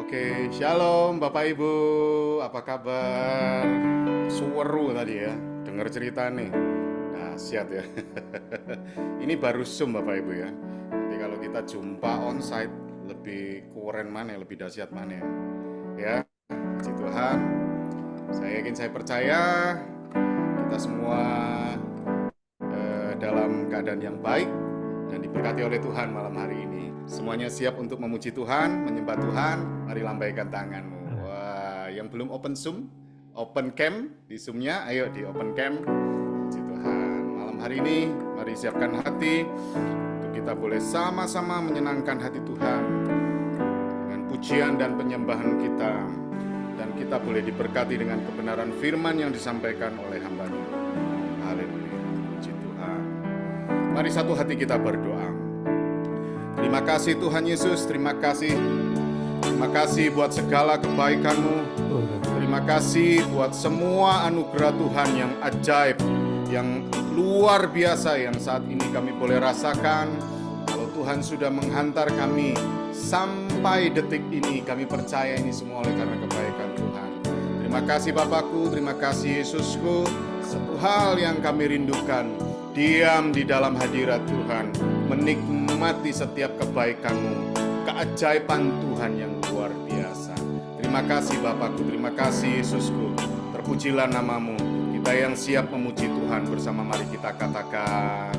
Oke, shalom Bapak Ibu, apa kabar? Suweru tadi ya, dengar cerita nih. Dahsyat ya. Ini baru Zoom Bapak Ibu ya. Nanti kalau kita jumpa onsite lebih keren mana, lebih dahsyat mana. Ya, puji Tuhan. Saya percaya kita semua dalam keadaan yang baik dan diberkati oleh Tuhan malam hari ini. Semuanya siap untuk memuji Tuhan, menyembah Tuhan. Mari lambaikan tanganmu. Wah, yang belum open Zoom, open cam di Zoom-nya, ayo di open cam. Puji Tuhan. Malam hari ini, mari siapkan hati untuk kita boleh sama-sama menyenangkan hati Tuhan dengan pujian dan penyembahan kita. Dan kita boleh diberkati dengan kebenaran firman yang disampaikan oleh hamba-Nya. Haleluya. Puji Tuhan. Mari satu hati kita berdoa. Terima kasih Tuhan Yesus, terima kasih buat segala kebaikan-Mu. Terima kasih buat semua anugerah Tuhan yang ajaib, yang luar biasa yang saat ini kami boleh rasakan. Kalau Tuhan sudah menghantar kami sampai detik ini, kami percaya ini semua oleh karena kebaikan Tuhan. Terima kasih Bapakku, terima kasih Yesusku. Satu hal yang kami rindukan, diam di dalam hadirat Tuhan, menikmati setiap kebaikan-Mu, keajaiban Tuhan yang luar biasa. Terima kasih Bapakku, terima kasih Yesusku. Terpujilah nama-Mu. Kita yang siap memuji Tuhan bersama, mari kita katakan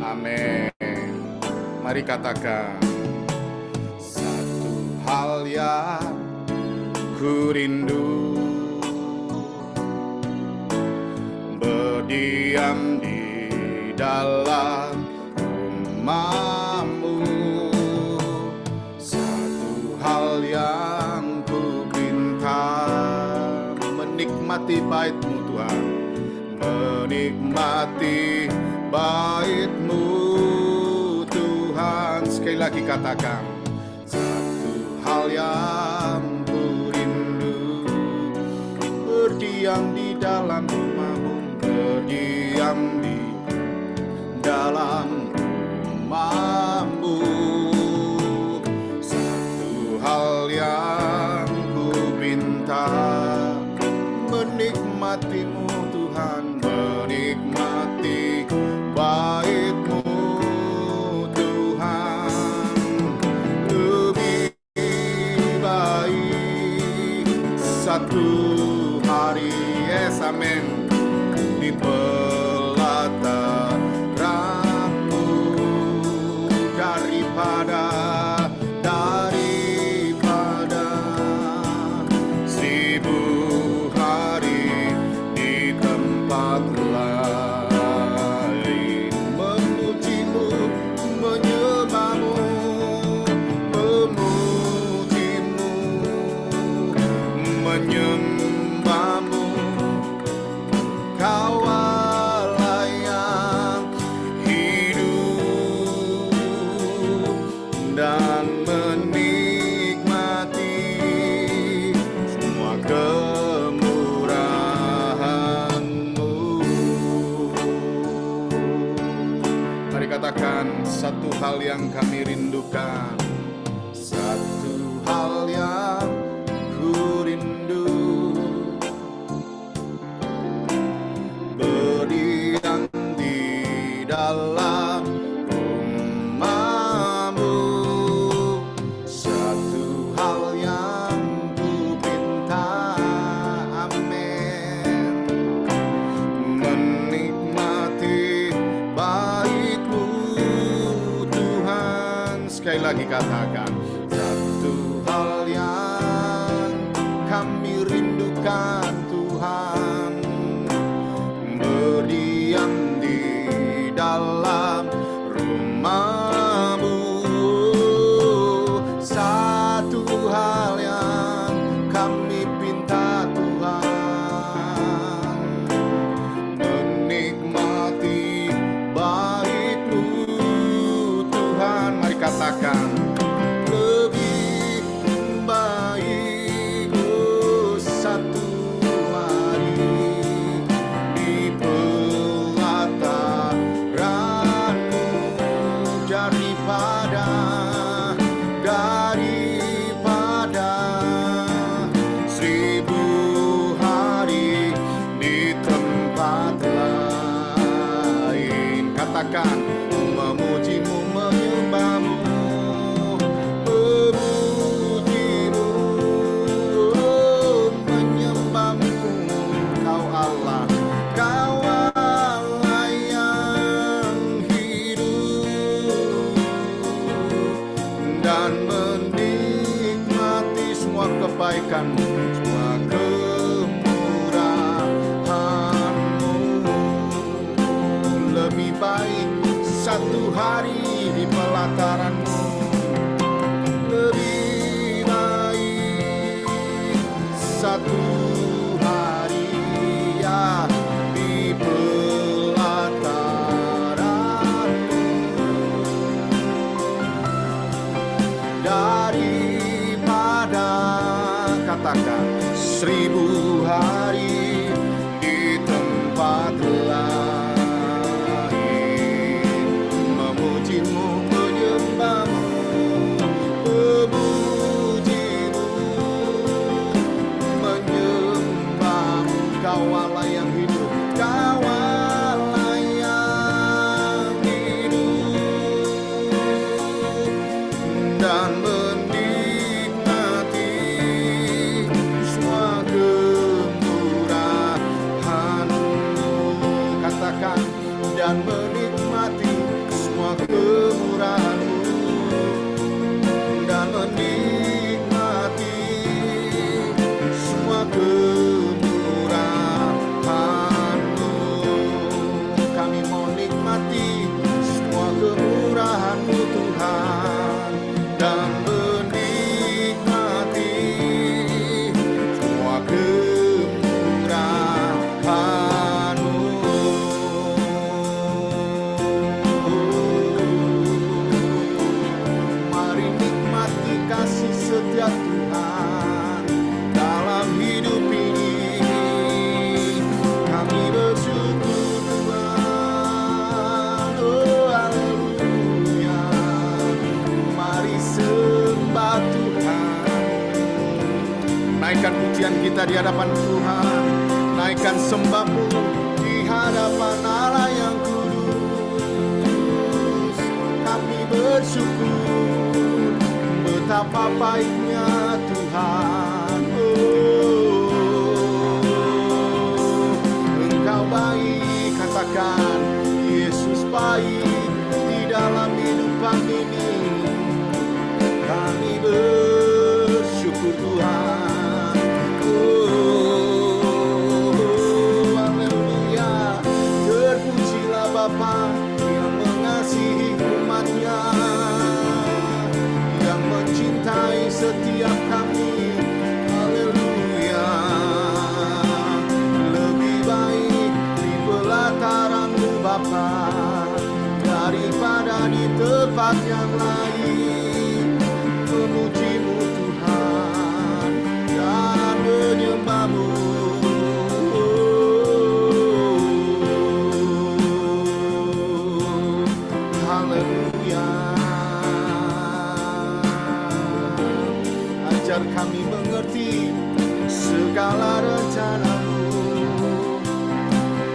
amin. Mari katakan, satu hal yang ku rindu, berdiam di dalam rumah-Mu. Satu hal yang ku pinta, menikmati bait-Mu Tuhan, menikmati bait-Mu Tuhan. Sekali lagi katakan, satu hal yang ku rindu, berdiam di dalam rumah-Mu, berdiam di dalam rumah-Mu. Satu hal yang ku pinta, menikmati-Mu Tuhan, menikmati bait-Mu Tuhan. Lebih baik satu hari, yes amin, di pelataran-Mu daripada seribu hari di tempat lain. Memuji-Mu, menyembah-Mu, memuji-Mu, menyembah-Mu. Kau Allah yang hidup dan menikmati semua kemurahan-Mu. Mari katakan, satu hal yang kami rindukan, satu hal yang ku rindu, berdiam di dalam rumah-Mu. Satu hal yang ku pinta, amin, menikmati bait-Mu Tuhan. Sekali lagi katakan, satu hal yang kami rindukan Tuhan, berdiam di dalam rumah-Mu. Satu hal yang kami pinta Tuhan, menikmati bait-Mu Tuhan. Mari katakan, lebih baik satu hari di pelataran-Mu daripada dan menikmati semua kebaikan-Mu, semua kemurahan-Mu. Lebih baik satu hari di pelataran-Mu, lebih baik satu hari ya di pelataran-Mu, daripada katakan 1000 hari di tempat lain, memuji-Mu, menyembah-Mu, memuji-Mu, menyembah-Mu. Kau Allah yang hidup, Kau Allah yang hidup, dan menikmati semua kemurahan-Mu. Katakan, dan menikmati semua kemurahan-Mu, dan menikmati semua kemurahan-Mu. Kami mau nikmati semua kemurahan-Mu Tuhan, dan menikmati semua kemurahan-Mu. Mari nikmati kasih setia Tuhan dalam hidup ini. Kami bersyukur Tuhan, oh haleluya. Mari sembah Tuhan, naikkan pujian kita di hadapan Tuhan, naikkan sembah-Mu di hadapan Allah yang kudus. Kami bersyukur betapa baiknya Tuhan. Engkau baik, katakan Yesus baik di dalam hidupan ini. Kami bersyukur Tuhan. Haleluya. Terpujilah Bapa yang mengasihi umat-Nya, yang mencintai setiap kami. Haleluya. Lebih baik di pelataran-Mu Bapa daripada di tempat yang lain. Memuji-Mu Tuhan dan menyembah-Mu. Haleluya. Ajar kami mengerti segala rencana-Mu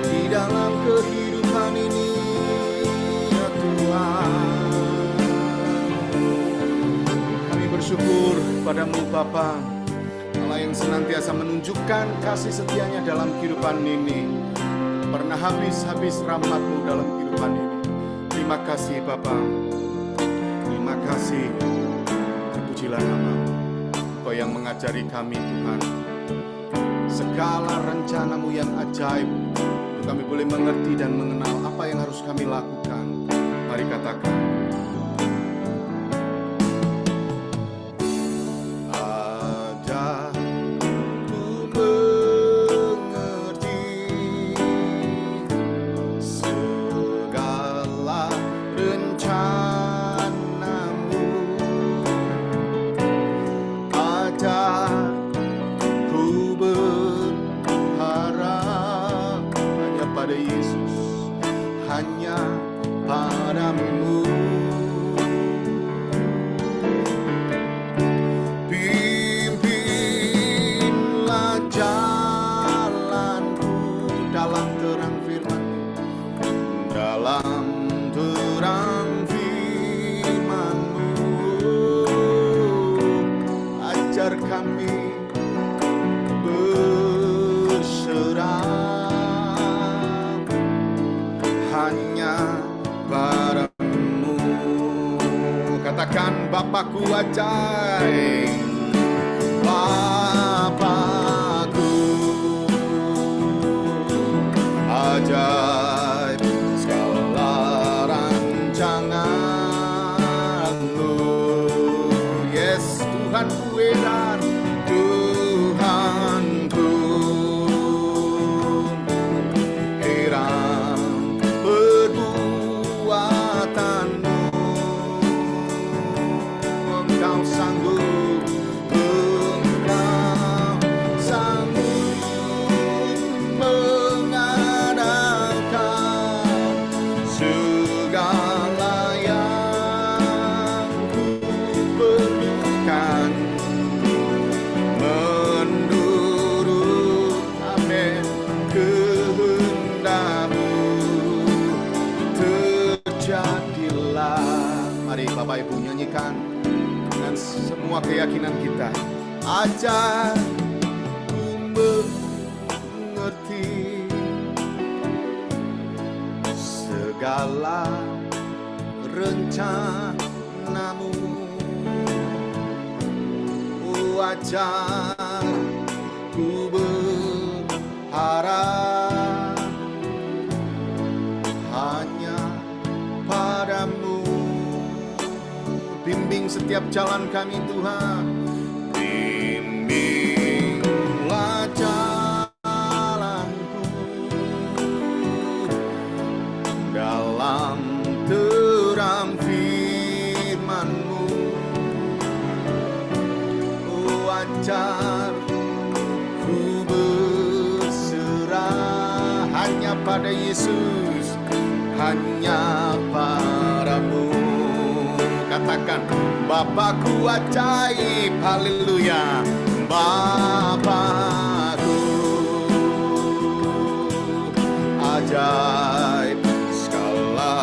di dalam kehidupan ini ya Tuhan. Kami bersyukur padamu Bapa, Allah yang senantiasa menunjukkan kasih setianya dalam kehidupan ini. Pernah habis-habis rahmat-Mu dalam kehidupan ini. Terima kasih Bapa, terima kasih. Terpujilah nama-Mu. Kau yang mengajari kami Tuhan segala rencana-Mu yang ajaib, untuk kami boleh mengerti dan mengenal apa yang harus kami lakukan. Mari katakan, ada ku mengerti segala rencana-Mu, ada ku berharap hanya pada Yesus, hanya padamu. katakan Bapakku ajaib, Bapakku ajaib, segala rancangan-Mu. Yes, Tuhanku dan Tuhanku, heran perbuatan-Mu. Engkau sanggup, Engkau sanggup mengadakan segala yang ku perlukan, menurut amin kehendak-Mu terjadilah. Mari Bapak Ibu nyanyikan dengan semua keyakinan kita. Ajar ku mengerti segala rencana-Mu. Ajar ku berharap hanya padamu. Bimbing setiap jalan kami Tuhan, bimbinglah jalanku dalam terang firman-Mu. Ajar ku berserah hanya pada Yesus, hanya padamu. Katakan Bapakku ajaib, haleluya, Bapakku ajaib, segala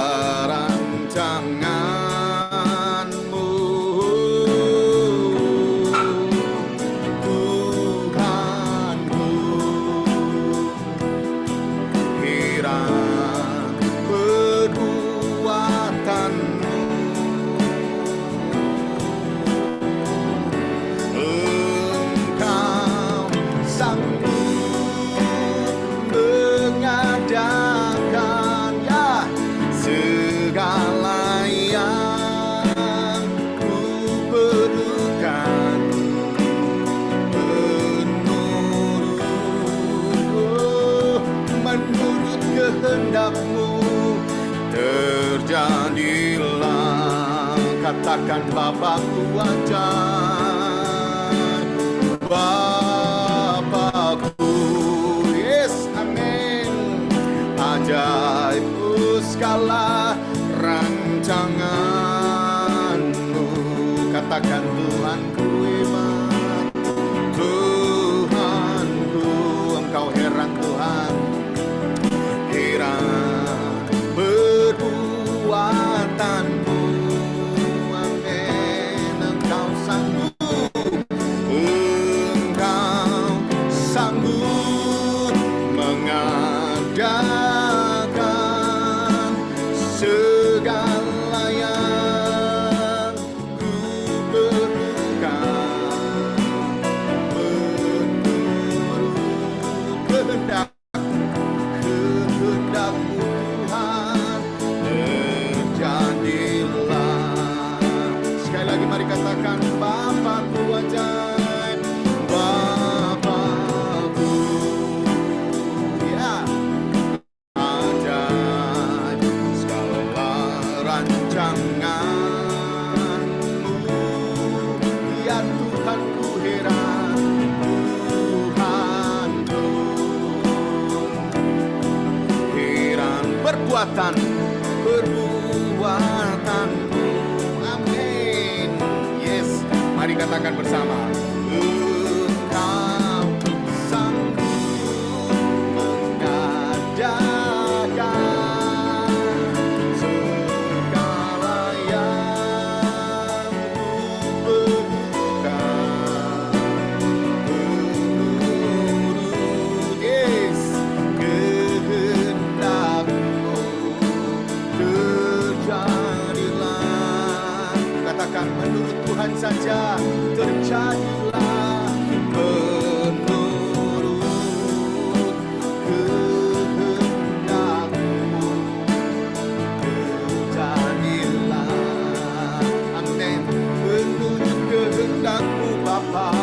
rancangan-Mu. Tuhanku, heran perbuatan-Mu. Engkau sanggup mengadakan ya segala yang ku perlukan, menurut kehendak-Mu terjadilah. Katakan Bapakku ajaib, Bapakku, yes, amin, ajaib segala rancangan-Mu. Katakan Tuhanku hebat, Tuhanku, Engkau heran Tuhan, heran perbuatan-Mu. Amin, Engkau sanggup, Engkau sanggup mengadakan segala yang ku perlukan, menurut kehendak-Mu Tuhan terjadilah. Sekali lagi mari katakan Bapakku ajaib, Bapakku ya ajaib, segala rancangan-Mu. Ya Tuhanku heran, Tuhanku heran perbuatan-Mu. Amin. Yes, mari katakan bersama. Engkau sanggup mengadakan segala yang ku perlukan, menurut yes kehendak-Mu terjadilah. katakan menurut Tuhan saja terjadilah menurut kehendakmu, terjadilah, amin, menurut kehendakmu Bapa,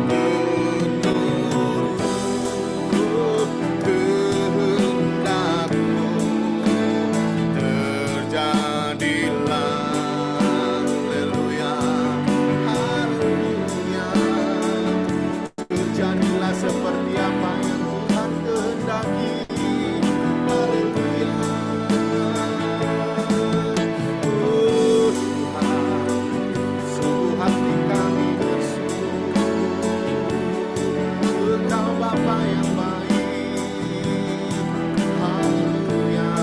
menurut kehendakmu, terjadilah. Seperti apa yang Tuhan kehendaki. Haleluya. Oh Tuhan, sungguh hati kami bersungguh, Engkau Bapa yang baik. Haleluya.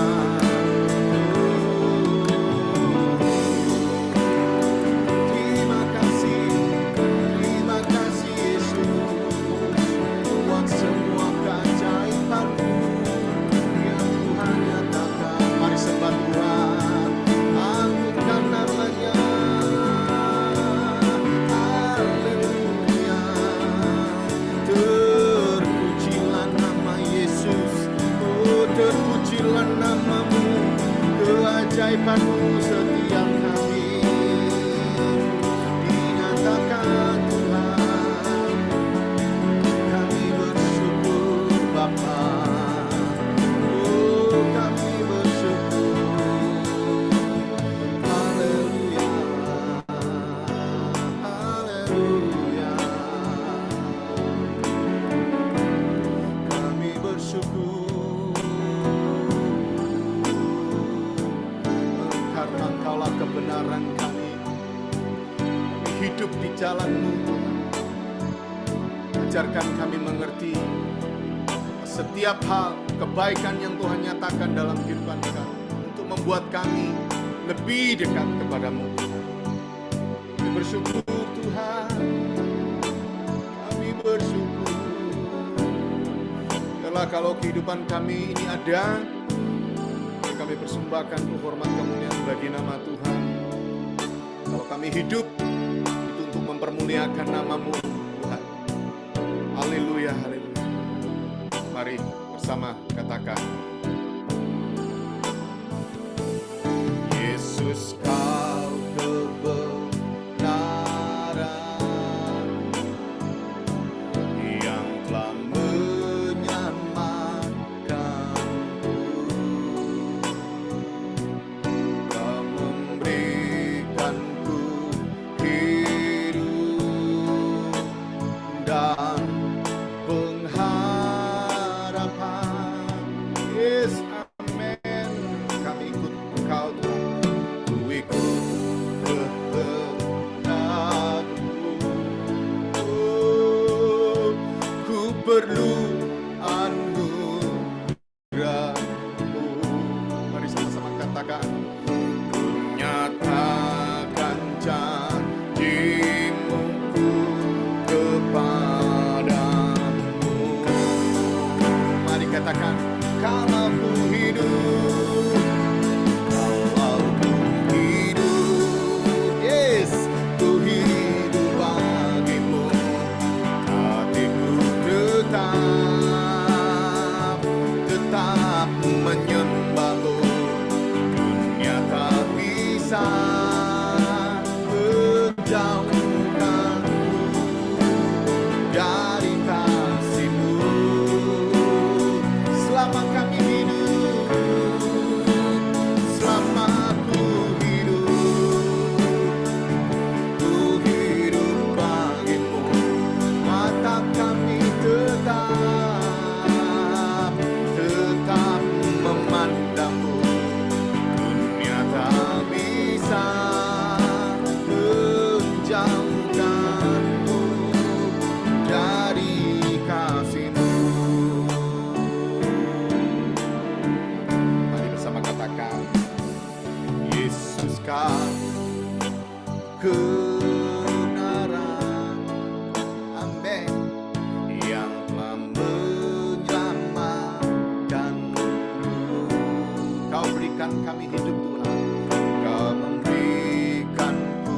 Terima kasih Yesus. Semua keajaiban-Mu yang Tuhan nyatakan. Mari sembah Tuhan, agungkan namanya. Haleluya. Terpujilah nama Yesus. Oh, terpujilah nama-Mu. Keajaiban-Mu setiap kali dinyatakan Tuhan. Bapa, oh kami bersyukur. Haleluya, haleluya. Kami bersyukur karena Engkaulah kebenaran kami. Kami hidup di jalan-Mu. Ajarkan kami mengerti setiap hal kebaikan yang Tuhan nyatakan dalam kehidupan kami untuk membuat kami lebih dekat kepadamu. Kami bersyukur Tuhan, kami bersyukur. Karena kalau kehidupan kami ini ada, kami persembahkan hormat kemuliaan bagi nama Tuhan. Kalau kami hidup, itu untuk mempermuliakan nama-Mu Tuhan. Haleluya, haleluya. Mari bersama katakan, Yesus Kau kebenaran yang telah menyelamatkanku. Kau memberikanku hidup dan yes, amen. Kami ikut Engkau Tuhan. Ku ikut kehendakmu. Oh, ku perlu anugerahmu. Mari sama-sama katakan. Ku nyatakan janji-Mu kepadamu. Mari katakan. Kalau ku hidup, yes, ku hidup bagimu, hatiku tetap menyembah-Mu, dunia tak bisa menjauhkanku dari kasih-Mu. Selama kami hidup, selama ku hidup bagimu, mata kami tetap memandang-Mu, dunia tak bisa menjauhkanku dari kasih-Mu. Yesus Kau kebenaran, amin, yang telah menyelamatkanku. Kau berikan kami hidup Tuhan, Kau memberikanku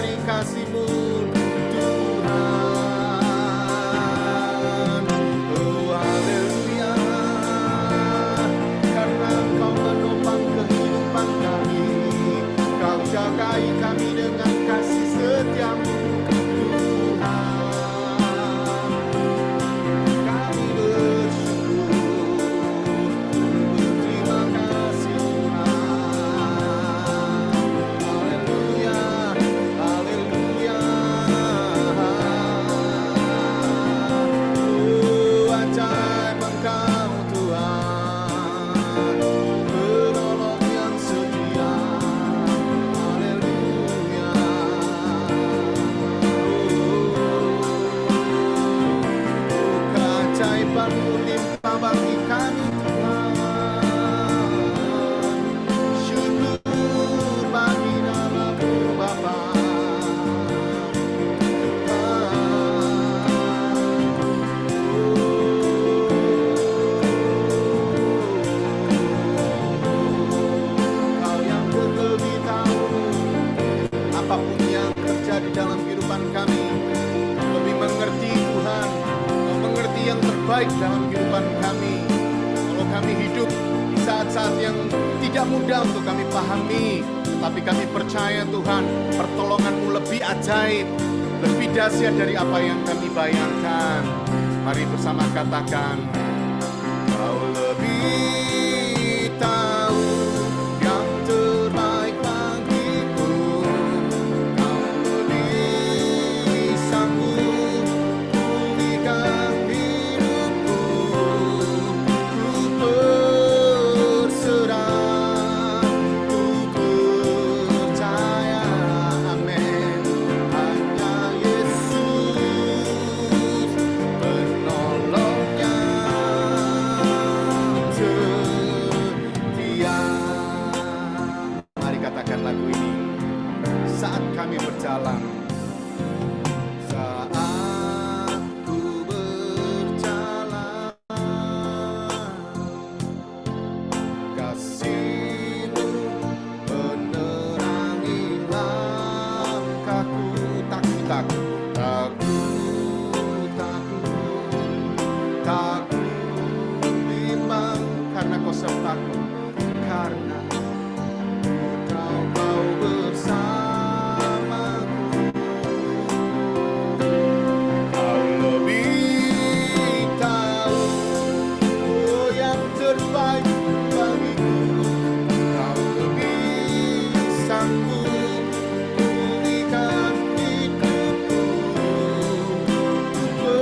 dari kasih-Mu Tuhan. Oh haleluya, karena Engkau menopang kehidupan kami, Kau jagai kami dengan kasih setia-Mu Tuhan. Kami bersyukur, berterima kasih Tuhan. Haleluya, haleluya. Oh ajaib Engkau Tuhan, penolong yang setia. Haleluya. Oh keajaiban-Mu limpah bagi kami Tuhan. Syukur bagi nama-Mu Bapa. Kau yang lebih tahu apapun yang terjadi dalam kehidupan kami, lebih mengerti Tuhan. Kau mengerti yang terbaik dalam kehidupan kami. Kalau kami hidup di saat-saat yang tidak mudah untuk kami pahami, tetapi kami percaya Tuhan, pertolongan-Mu lebih ajaib, lebih dahsyat dari apa yang kami bayangkan. Mari bersama katakan, Kau lebih tahu yang terbaik bagiku. Kau lebih sanggup pulihkan hidupku. Ku berserah, ku percaya, amin. Hanya Yesus penolong yang setia. Mari katakan lagu ini saat kami berjalan. Saat ku berjalan, kasih-Mu menerangi langkahku. Takut, bimbang karena Kau sertaku, karena Kau bersamaku. Kau lebih tahu yang terbaik bagiku. Kau lebih sanggup pulihkan hidupku. Ku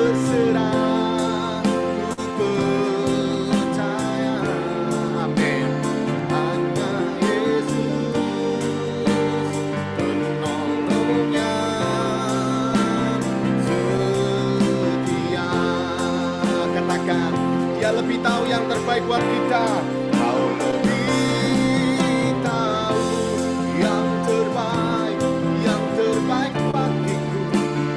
berserah, ku percaya, amin. Hanya Yesus penolong yang setia. Katakan, Dia lebih tahu yang terbaik buat kita. Kau lebih tahu yang terbaik bagiku.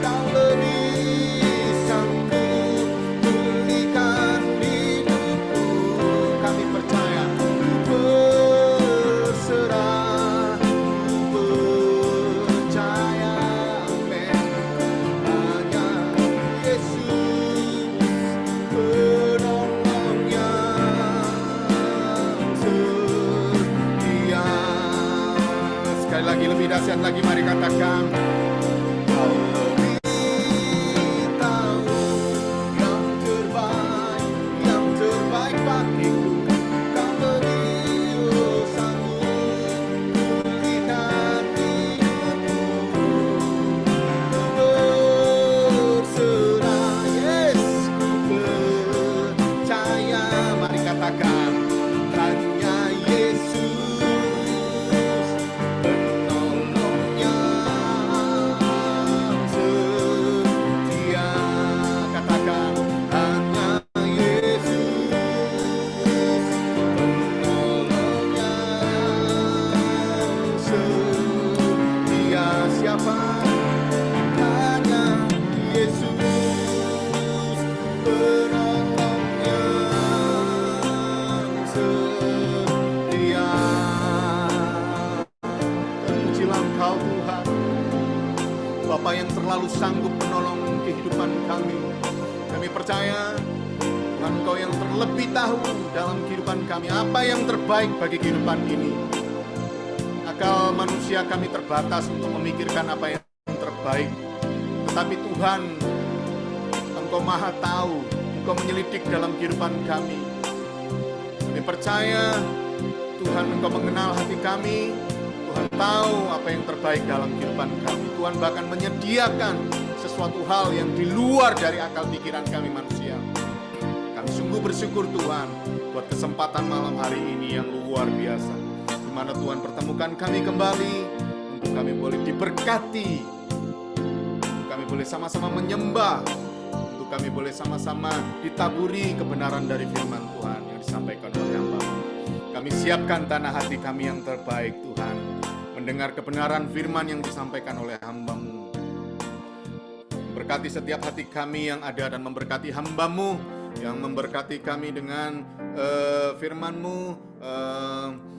Kau lebih sanggup pulihkan hidupku. Kami percaya, ku berserah, ku percaya, amin. Hanya Yesus penolong yang setia. Sekali lagi lebih dahsyat lagi, mari katakan, Kau lebih tahu yang terbaik bagiku. Kau lebih sanggup pulihkan hidupku. Ku berserah, yes, ku percaya. Mari katakan, hanya Yesus penolong yang setia. Katakan, hanya Yesus penolong yang setia. Siapa? Hanya Yesus penolong yang setia. Terpujilah Engkau Tuhan. Bapa yang terlalu sanggup menolong kehidupan kami. Kami percaya Tuhan, Engkau yang terlebih tahu dalam kehidupan kami apa yang terbaik bagi kehidupan ini. Akal manusia kami terbatas untuk memikirkan apa yang terbaik. Tetapi Tuhan, Engkau maha tahu, Engkau menyelidik dalam kehidupan kami. Kami percaya Tuhan, Engkau mengenal hati kami. Tuhan tahu apa yang terbaik dalam kehidupan kami. Tuhan bahkan menyediakan sesuatu hal yang di luar dari akal pikiran kami manusia. Kami sungguh bersyukur Tuhan buat kesempatan malam hari ini yang luar biasa, di mana Tuhan pertemukan kami kembali untuk kami boleh diberkati, untuk kami boleh sama-sama menyembah, untuk kami boleh sama-sama ditaburi kebenaran dari firman Tuhan yang disampaikan oleh hamba. Kami siapkan tanah hati kami yang terbaik Tuhan, mendengar kebenaran firman yang disampaikan oleh hamba-Mu. Berkati setiap hati kami yang ada dan memberkati hamba-Mu yang memberkati kami dengan firman-Mu.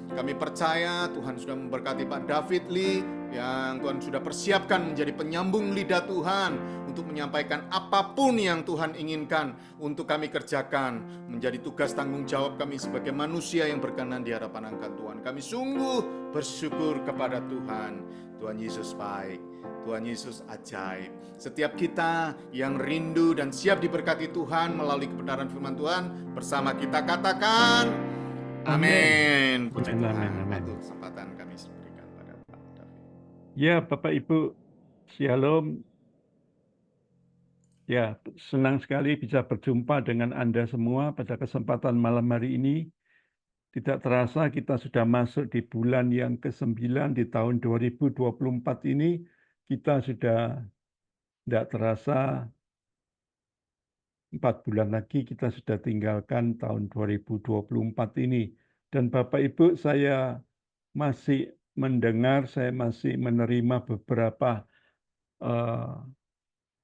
Kami percaya Tuhan sudah memberkati Pak David Lee yang Tuhan sudah persiapkan menjadi penyambung lidah Tuhan untuk menyampaikan apapun yang Tuhan inginkan untuk kami kerjakan, menjadi tugas tanggung jawab kami sebagai manusia yang berkenan di hadapan angkat Tuhan. Kami sungguh bersyukur kepada Tuhan. Tuhan Yesus baik, Tuhan Yesus ajaib. Setiap kita yang rindu dan siap diberkati Tuhan melalui kebenaran firman Tuhan, bersama kita katakan amin. Puji Tuhan. Satu kesempatan kami berikan pada Pak David. Ya, Bapak Ibu, Shalom. Ya, senang sekali bisa berjumpa dengan Anda semua pada kesempatan malam hari ini. Tidak terasa kita sudah masuk di bulan yang ke-9 di tahun 2024 ini. Kita sudah tidak terasa 4 bulan lagi kita sudah tinggalkan tahun 2024 ini. Dan Bapak Ibu, saya masih mendengar, saya masih menerima beberapa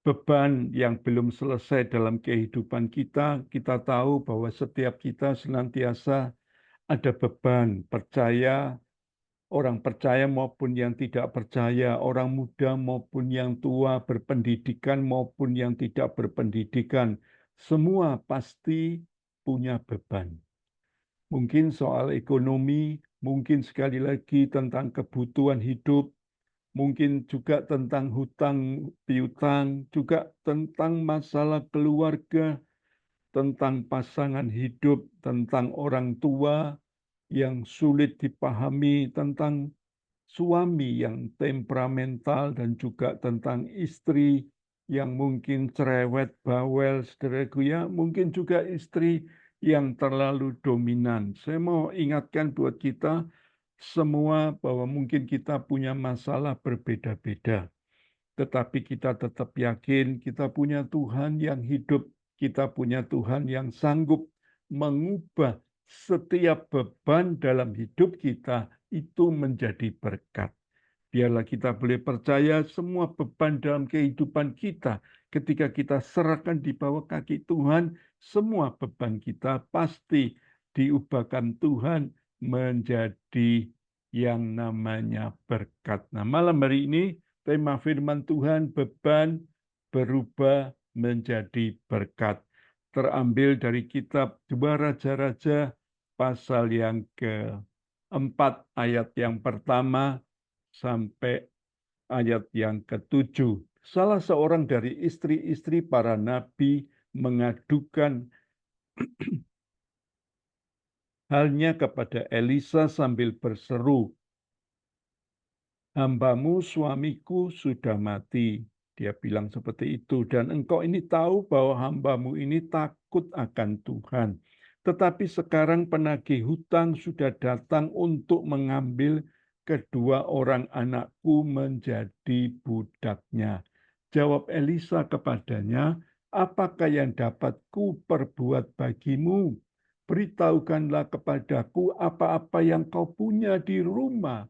beban yang belum selesai dalam kehidupan kita. Kita tahu bahwa setiap kita senantiasa ada beban, percaya, orang percaya maupun yang tidak percaya, orang muda maupun yang tua, berpendidikan maupun yang tidak berpendidikan, semua pasti punya beban. Mungkin soal ekonomi, mungkin sekali lagi tentang kebutuhan hidup, mungkin juga tentang hutang piutang, juga tentang masalah keluarga, tentang pasangan hidup, tentang orang tua yang sulit dipahami, tentang suami yang temperamental, dan juga tentang istri yang mungkin cerewet, bawel, saudaraku ya, mungkin juga istri yang terlalu dominan. Saya mau ingatkan buat kita semua bahwa mungkin kita punya masalah berbeda-beda, tetapi kita tetap yakin kita punya Tuhan yang hidup, kita punya Tuhan yang sanggup mengubah setiap beban dalam hidup kita itu menjadi berkat. Biarlah kita boleh percaya semua beban dalam kehidupan kita, ketika kita serahkan di bawah kaki Tuhan, semua beban kita pasti diubahkan Tuhan menjadi yang namanya berkat. Nah, malam hari ini tema firman Tuhan, beban berubah menjadi berkat. Terambil dari kitab 2 Raja-Raja pasal yang ke-4 ayat yang pertama sampai ayat yang ke-7. Salah seorang dari istri-istri para nabi mengadukan halnya kepada Elisa sambil berseru, "Hambamu suamiku sudah mati." Dia bilang seperti itu, dan engkau ini tahu bahwa hambamu ini takut akan Tuhan. Tetapi sekarang penagih hutang sudah datang untuk mengambil kedua orang anakku menjadi budaknya. Jawab Elisa kepadanya, "Apakah yang dapat ku perbuat bagimu? Beritahukanlah kepadaku apa-apa yang kau punya di rumah."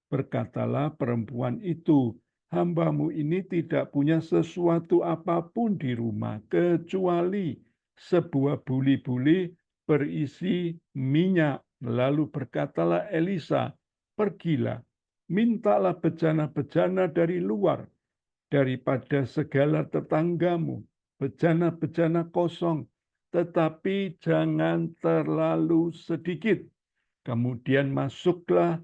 Berkatalah perempuan itu, "Hambamu ini tidak punya sesuatu apapun di rumah, kecuali sebuah buli-buli berisi minyak." Lalu berkatalah Elisa, "Pergilah, mintalah bejana-bejana dari luar, daripada segala tetanggamu, bejana-bejana kosong, tetapi jangan terlalu sedikit. Kemudian masuklah,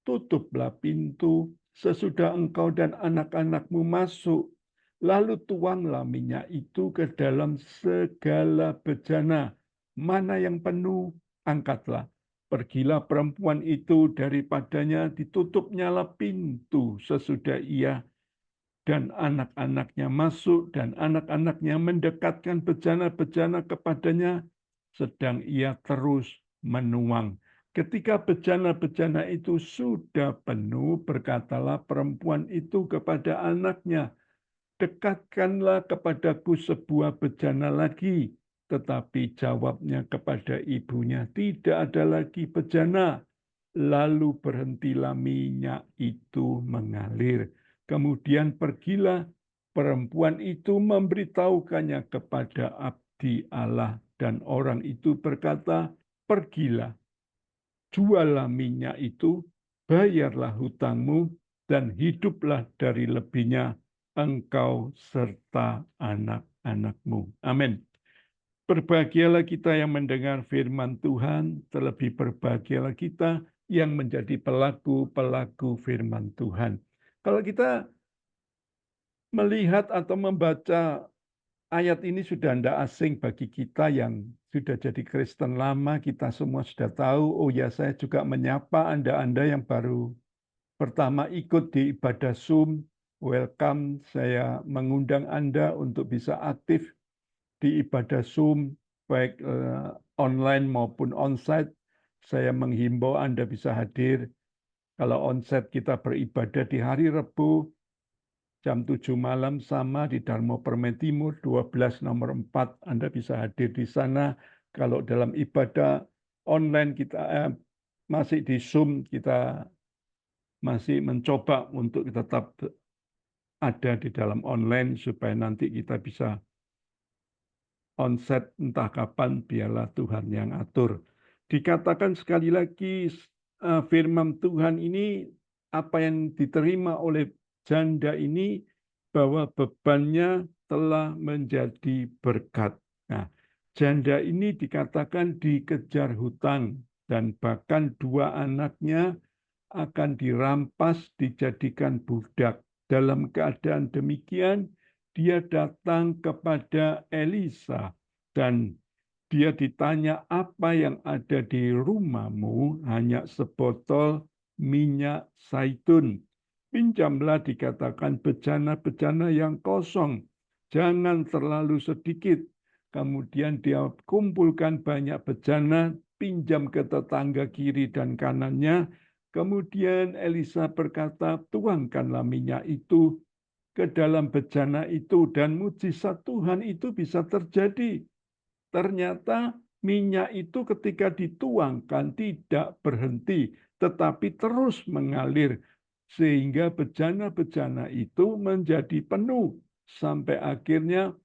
tutuplah pintu, sesudah engkau dan anak-anakmu masuk, lalu tuanglah minyak itu ke dalam segala bejana. Mana yang penuh, angkatlah. Pergilah perempuan itu daripadanya, ditutupnyalah pintu sesudah ia dan anak-anaknya masuk, dan anak-anaknya mendekatkan bejana-bejana kepadanya, sedang ia terus menuang. Ketika bejana-bejana itu sudah penuh, berkatalah perempuan itu kepada anaknya, dekatkanlah kepadaku sebuah bejana lagi. Tetapi jawabnya kepada ibunya, tidak ada lagi bejana. Lalu berhentilah minyak itu mengalir. Kemudian pergilah perempuan itu memberitahukannya kepada abdi Allah. Dan orang itu berkata, pergilah, jualah minyak itu, bayarlah hutangmu, dan hiduplah dari lebihnya engkau serta anak-anakmu. Amin. Berbahagialah kita yang mendengar firman Tuhan, terlebih berbahagialah kita yang menjadi pelaku-pelaku firman Tuhan. Kalau kita melihat atau membaca ayat ini sudah tidak asing bagi kita yang sudah jadi Kristen lama, kita semua sudah tahu, oh ya saya juga menyapa Anda-Anda yang baru pertama ikut di ibadah Zoom, welcome, saya mengundang Anda untuk bisa aktif di ibadah Zoom, baik online maupun onsite. Saya menghimbau Anda bisa hadir. Kalau onsite kita beribadah di hari Rabu, jam 7 malam sama di Darmo Permen Timur, 12 nomor 4, Anda bisa hadir di sana. Kalau dalam ibadah online kita masih di Zoom, kita masih mencoba untuk tetap ada di dalam online supaya nanti kita bisa onset entah kapan, biarlah Tuhan yang atur. Dikatakan sekali lagi firman Tuhan ini, apa yang diterima oleh janda ini, bahwa bebannya telah menjadi berkat. Nah, janda ini dikatakan dikejar hutang, dan bahkan 2 anaknya akan dirampas, dijadikan budak. Dalam keadaan demikian, dia datang kepada Elisa dan dia ditanya, apa yang ada di rumahmu? Hanya sebotol minyak zaitun. Pinjamlah, dikatakan, bejana-bejana yang kosong. Jangan terlalu sedikit. Kemudian dia kumpulkan banyak bejana, pinjam ke tetangga kiri dan kanannya. Kemudian Elisa berkata, tuangkanlah minyak itu ke dalam bejana itu, dan mujizat Tuhan itu bisa terjadi. Ternyata minyak itu ketika dituangkan tidak berhenti, tetapi terus mengalir, sehingga bejana-bejana itu menjadi penuh. Sampai akhirnya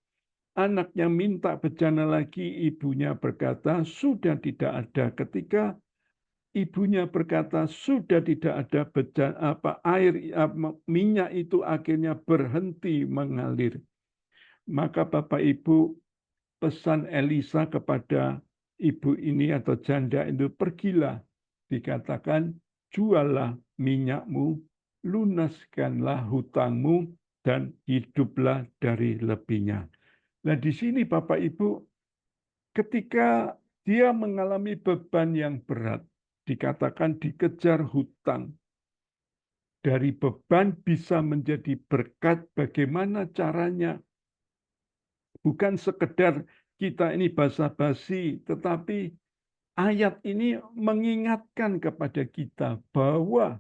anaknya minta bejana lagi, ibunya berkata, sudah tidak ada. Ketika ibunya berkata, sudah tidak ada minyak itu akhirnya berhenti mengalir. Maka Bapak Ibu, pesan Elisa kepada ibu ini atau janda itu, pergilah, dikatakan, jualah minyakmu, lunaskanlah hutangmu, dan hiduplah dari lebihnya. Nah, di sini Bapak Ibu, ketika dia mengalami beban yang berat, dikatakan dikejar hutang. Dari beban bisa menjadi berkat, bagaimana caranya? Bukan sekedar kita ini basa-basi, tetapi ayat ini mengingatkan kepada kita bahwa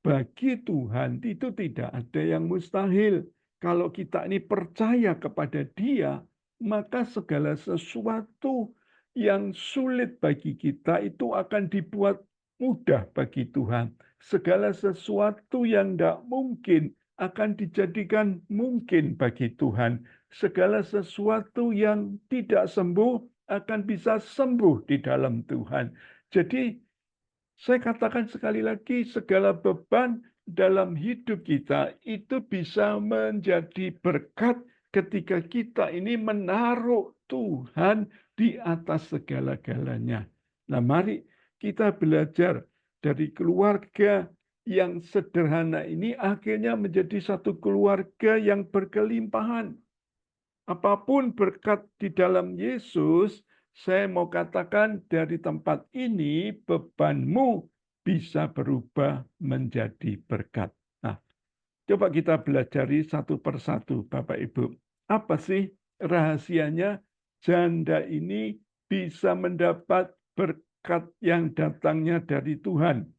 bagi Tuhan itu tidak ada yang mustahil. Kalau kita ini percaya kepada Dia, maka segala sesuatu yang sulit bagi kita itu akan dibuat mudah bagi Tuhan. Segala sesuatu yang tidak mungkin akan dijadikan mungkin bagi Tuhan. Segala sesuatu yang tidak sembuh akan bisa sembuh di dalam Tuhan. Jadi saya katakan sekali lagi, segala beban dalam hidup kita itu bisa menjadi berkat ketika kita ini menaruh Tuhan di atas segala-galanya. Nah, mari kita belajar dari keluarga yang sederhana ini akhirnya menjadi satu keluarga yang berkelimpahan. Apapun berkat di dalam Yesus, saya mau katakan dari tempat ini bebanmu bisa berubah menjadi berkat. Nah, coba kita belajari satu persatu, Bapak Ibu. Apa sih rahasianya janda ini bisa mendapat berkat yang datangnya dari Tuhan?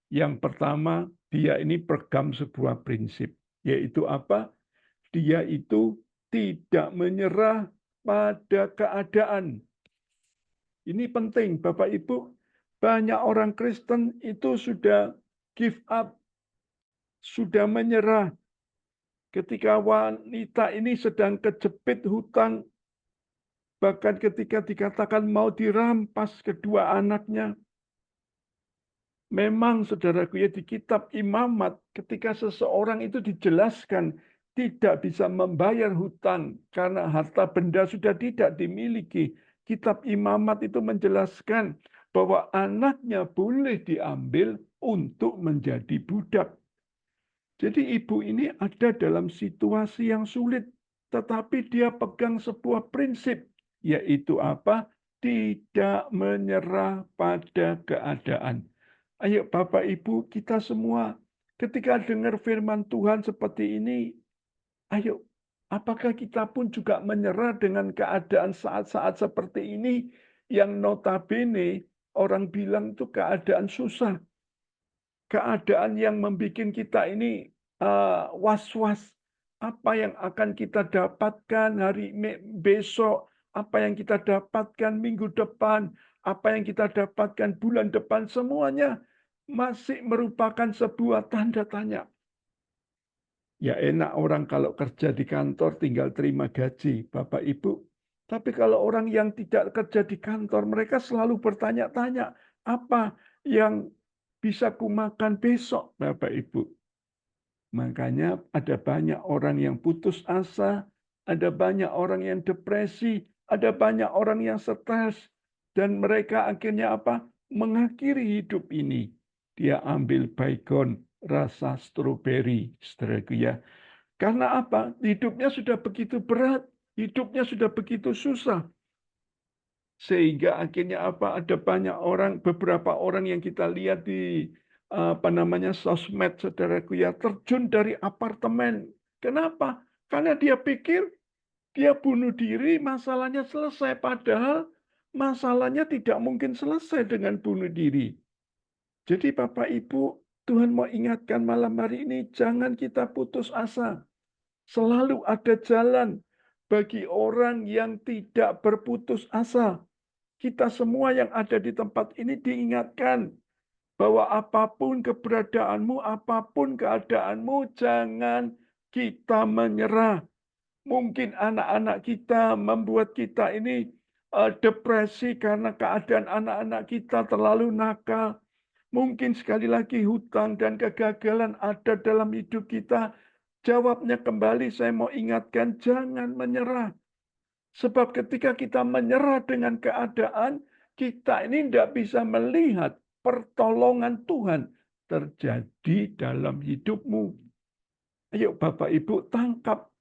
Yang pertama, dia ini pegang sebuah prinsip, yaitu apa? Dia itu tidak menyerah pada keadaan. Ini penting, Bapak Ibu. Banyak orang Kristen itu sudah give up, sudah menyerah. Ketika wanita ini sedang kejepit hutang, bahkan ketika dikatakan mau dirampas kedua anaknya. Memang saudaraku ya di kitab Imamat ketika seseorang itu dijelaskan tidak bisa membayar hutang karena harta benda sudah tidak dimiliki. Kitab Imamat itu menjelaskan bahwa anaknya boleh diambil untuk menjadi budak. Jadi ibu ini ada dalam situasi yang sulit, tetapi dia pegang sebuah prinsip, yaitu apa? Tidak menyerah pada keadaan. Ayo Bapak Ibu, kita semua ketika dengar firman Tuhan seperti ini, ayo apakah kita pun juga menyerah dengan keadaan saat-saat seperti ini yang notabene orang bilang itu keadaan susah, keadaan yang membuat kita ini was-was. Apa yang akan kita dapatkan hari besok, apa yang kita dapatkan minggu depan, apa yang kita dapatkan bulan depan, semuanya masih merupakan sebuah tanda tanya. Ya enak orang kalau kerja di kantor tinggal terima gaji, Bapak Ibu. Tapi kalau orang yang tidak kerja di kantor, mereka selalu bertanya-tanya, apa yang bisa kumakan besok, Bapak Ibu? Makanya ada banyak orang yang putus asa, ada banyak orang yang depresi, ada banyak orang yang stres, dan mereka akhirnya apa? Mengakhiri hidup ini. Dia ambil baygon rasa stroberi, saudaraku ya. Karena apa? Hidupnya sudah begitu berat, hidupnya sudah begitu susah. Sehingga akhirnya apa? Ada banyak orang, beberapa orang yang kita lihat di sosmed, saudaraku ya, terjun dari apartemen. Kenapa? Karena dia pikir dia bunuh diri, masalahnya selesai. Padahal masalahnya tidak mungkin selesai dengan bunuh diri. Jadi Bapak Ibu, Tuhan mau ingatkan malam hari ini, jangan kita putus asa. Selalu ada jalan bagi orang yang tidak berputus asa. Kita semua yang ada di tempat ini diingatkan bahwa apapun keberadaanmu, apapun keadaanmu, jangan kita menyerah. Mungkin anak-anak kita membuat kita ini depresi karena keadaan anak-anak kita terlalu nakal. Mungkin sekali lagi hutang dan kegagalan ada dalam hidup kita. Jawabnya kembali saya mau ingatkan, jangan menyerah. Sebab ketika kita menyerah dengan keadaan, kita ini tidak bisa melihat pertolongan Tuhan terjadi dalam hidupmu. Ayo Bapak Ibu tangkap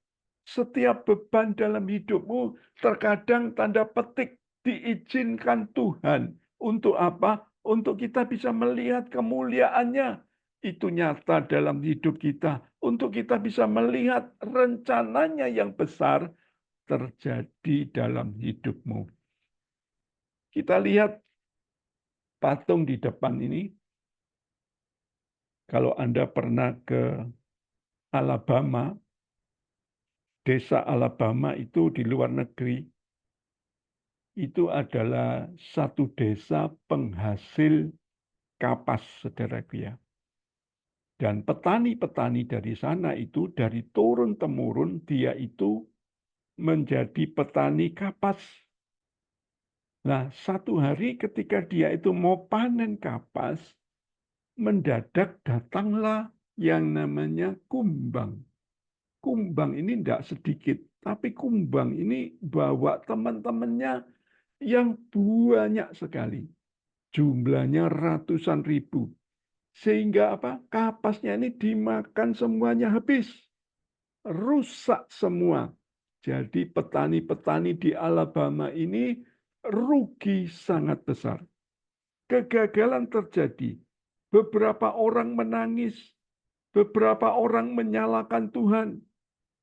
setiap beban dalam hidupmu. Terkadang tanda petik diizinkan Tuhan. Untuk apa? Untuk kita bisa melihat kemuliaannya. Itu nyata dalam hidup kita. Untuk kita bisa melihat rencananya yang besar terjadi dalam hidupmu. Kita lihat patung di depan ini. Kalau Anda pernah ke Alabama, desa Alabama itu di luar negeri, itu adalah satu desa penghasil kapas, saudaraku ya. Dan petani-petani dari sana itu dari turun-temurun dia itu menjadi petani kapas. Nah, satu hari ketika dia itu mau panen kapas, mendadak datanglah yang namanya kumbang. Kumbang ini tidak sedikit, tapi kumbang ini bawa teman-temannya yang banyak sekali. Jumlahnya ratusan ribu. Sehingga apa? Kapasnya ini dimakan semuanya habis. Rusak semua. Jadi petani-petani di Alabama ini rugi sangat besar. Kegagalan terjadi. Beberapa orang menangis, beberapa orang menyalahkan Tuhan.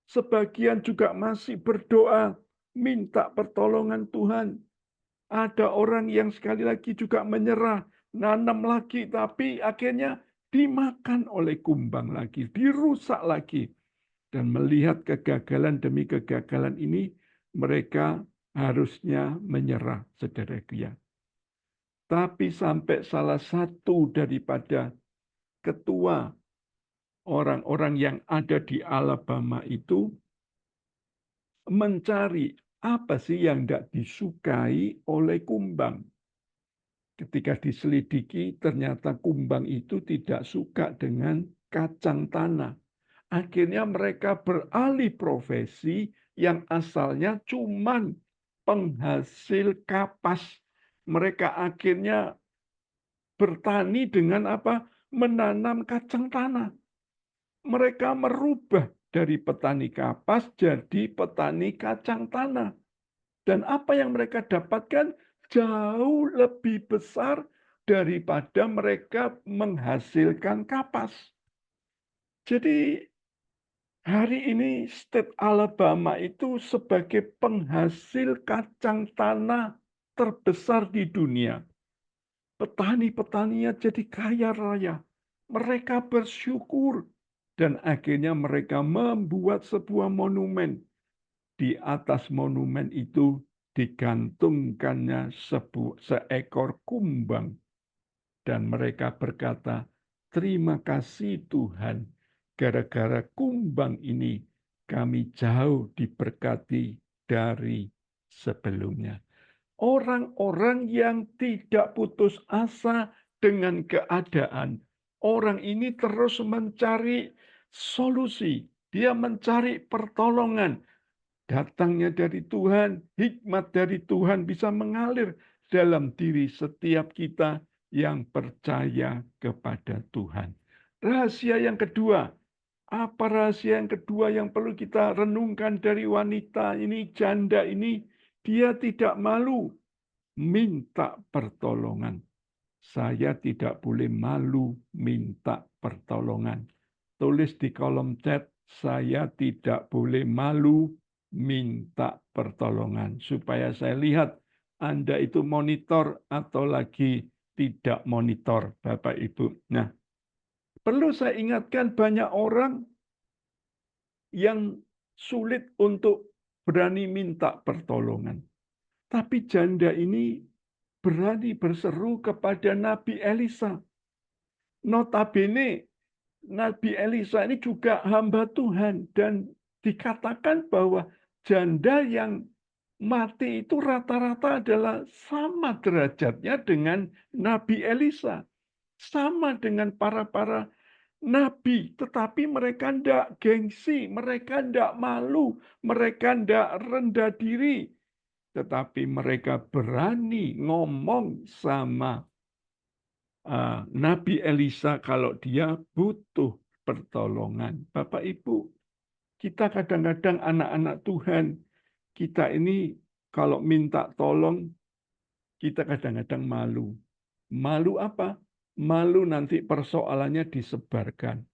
Sebagian juga masih berdoa, minta pertolongan Tuhan. Ada orang yang sekali lagi juga menyerah, nanam lagi, tapi akhirnya dimakan oleh kumbang lagi, dirusak lagi. Dan melihat kegagalan demi kegagalan ini, mereka harusnya menyerah, saudara-saudara. Tapi sampai salah satu daripada ketua orang-orang yang ada di Alabama itu mencari apa sih yang tidak disukai oleh kumbang. Ketika diselidiki, ternyata kumbang itu tidak suka dengan kacang tanah. Akhirnya mereka beralih profesi yang asalnya cuman penghasil kapas. Mereka akhirnya bertani dengan apa? Menanam kacang tanah. Mereka merubah dari petani kapas jadi petani kacang tanah. Dan apa yang mereka dapatkan jauh lebih besar daripada mereka menghasilkan kapas. Jadi hari ini state Alabama itu sebagai penghasil kacang tanah terbesar di dunia. Petani-petaninya jadi kaya raya. Mereka bersyukur dan akhirnya mereka membuat sebuah monumen. Di atas monumen itu digantungkannya seekor kumbang. Dan mereka berkata, terima kasih Tuhan, gara-gara kumbang ini kami jauh diberkati dari sebelumnya. Orang-orang yang tidak putus asa dengan keadaan, orang ini terus mencari solusi, dia mencari pertolongan. Datangnya dari Tuhan, hikmat dari Tuhan bisa mengalir dalam diri setiap kita yang percaya kepada Tuhan. Rahasia yang kedua, apa rahasia yang kedua yang perlu kita renungkan dari wanita ini, janda ini? Dia tidak malu minta pertolongan. Saya tidak boleh malu minta pertolongan. Tulis di kolom chat, saya tidak boleh malu minta pertolongan. Supaya saya lihat Anda itu monitor atau lagi tidak monitor, Bapak Ibu. Nah, perlu saya ingatkan banyak orang yang sulit untuk berani minta pertolongan. Tapi janda ini berani berseru kepada Nabi Elisa. Notabene, Nabi Elisa ini juga hamba Tuhan. Dan dikatakan bahwa janda yang mati itu rata-rata adalah sama derajatnya dengan Nabi Elisa. Sama dengan para nabi, tetapi mereka tidak gengsi, mereka tidak malu, mereka tidak rendah diri. Tetapi mereka berani ngomong sama Nabi Elisa kalau dia butuh pertolongan. Bapak Ibu, kita kadang-kadang anak-anak Tuhan, kita ini kalau minta tolong, kita kadang-kadang malu. Malu apa? Malu nanti persoalannya disebarkan.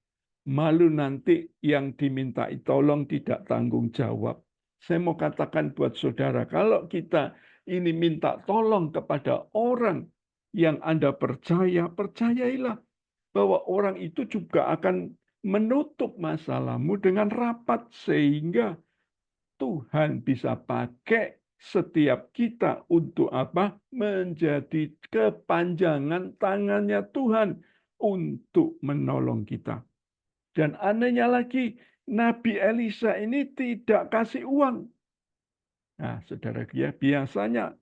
Malu nanti yang dimintai tolong tidak tanggung jawab. Saya mau katakan buat saudara, kalau kita ini minta tolong kepada orang yang Anda percaya, percayailah bahwa orang itu juga akan menutup masalahmu dengan rapat sehingga Tuhan bisa pakai setiap kita untuk apa? Menjadi kepanjangan tangannya Tuhan untuk menolong kita. Dan anehnya lagi, Nabi Elisa ini tidak kasih uang. Nah, saudara ya, biasanya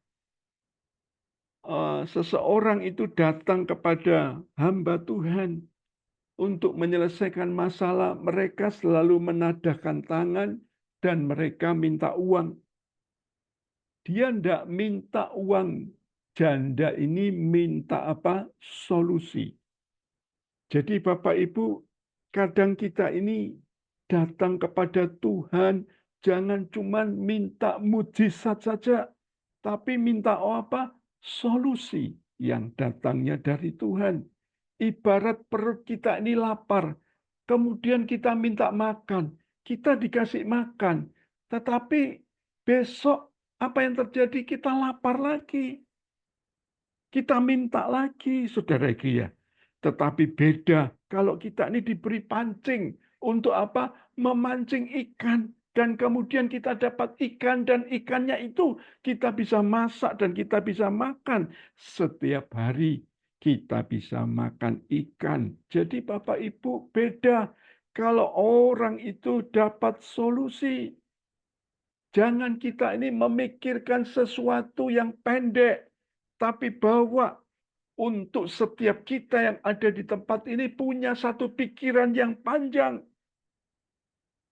seseorang itu datang kepada hamba Tuhan. untuk menyelesaikan masalah, mereka selalu menadahkan tangan dan mereka minta uang. Dia tidak minta uang. Janda ini minta apa? Solusi. Jadi Bapak Ibu, kadang kita ini datang kepada Tuhan, jangan cuma minta mujizat saja, tapi minta apa? Solusi yang datangnya dari Tuhan. Ibarat perut kita ini lapar, kemudian kita minta makan, kita dikasih makan, tetapi besok apa yang terjadi? Kita lapar lagi. Kita minta lagi, saudara ya. Tetapi beda kalau kita ini diberi pancing untuk apa? Memancing ikan. Dan kemudian kita dapat ikan dan ikannya itu kita bisa masak dan kita bisa makan. Setiap hari kita bisa makan ikan. Jadi Bapak Ibu beda kalau orang itu dapat solusi. Jangan kita ini memikirkan sesuatu yang pendek. Tapi bahwa untuk setiap kita yang ada di tempat ini punya satu pikiran yang panjang.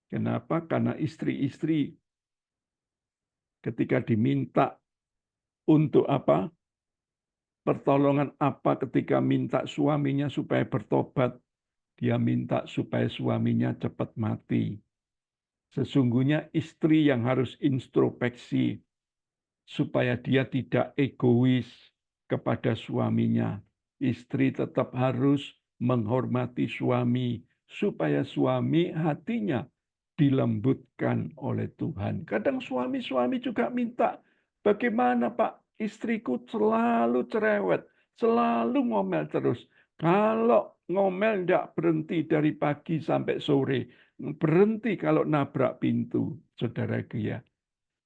Kenapa? Karena istri-istri ketika diminta untuk apa? Pertolongan apa ketika minta suaminya supaya bertobat? Dia minta supaya suaminya cepat mati. Sesungguhnya istri yang harus introspeksi supaya dia tidak egois kepada suaminya. Istri tetap harus menghormati suami, supaya suami hatinya dilembutkan oleh Tuhan. Kadang suami-suami juga minta, bagaimana Pak, istriku selalu cerewet, selalu ngomel terus. Kalau ngomel tidak berhenti dari pagi sampai sore, berhenti kalau nabrak pintu, saudara ya.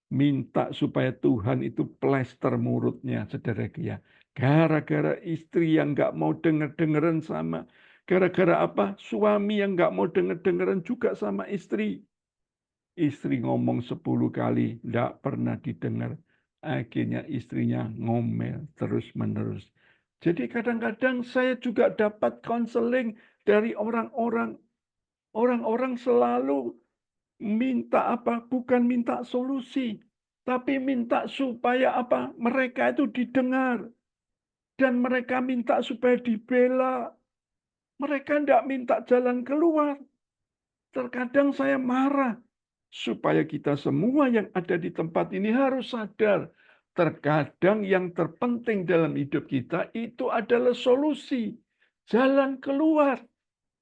Minta supaya Tuhan itu plester mulutnya, saudara ya. Gara-gara istri yang nggak mau denger-dengeran sama. Gara-gara apa? Suami yang nggak mau denger-dengeran juga sama istri. Istri ngomong 10 kali, nggak pernah didengar. Akhirnya istrinya ngomel terus-menerus. Jadi kadang-kadang saya juga dapat konseling dari orang-orang. Orang-orang selalu minta apa? Bukan minta solusi, tapi minta supaya apa? Mereka itu didengar. Dan mereka minta supaya dibela. Mereka tidak minta jalan keluar. Terkadang saya marah. Supaya kita semua yang ada di tempat ini harus sadar. Terkadang yang terpenting dalam hidup kita itu adalah solusi. Jalan keluar.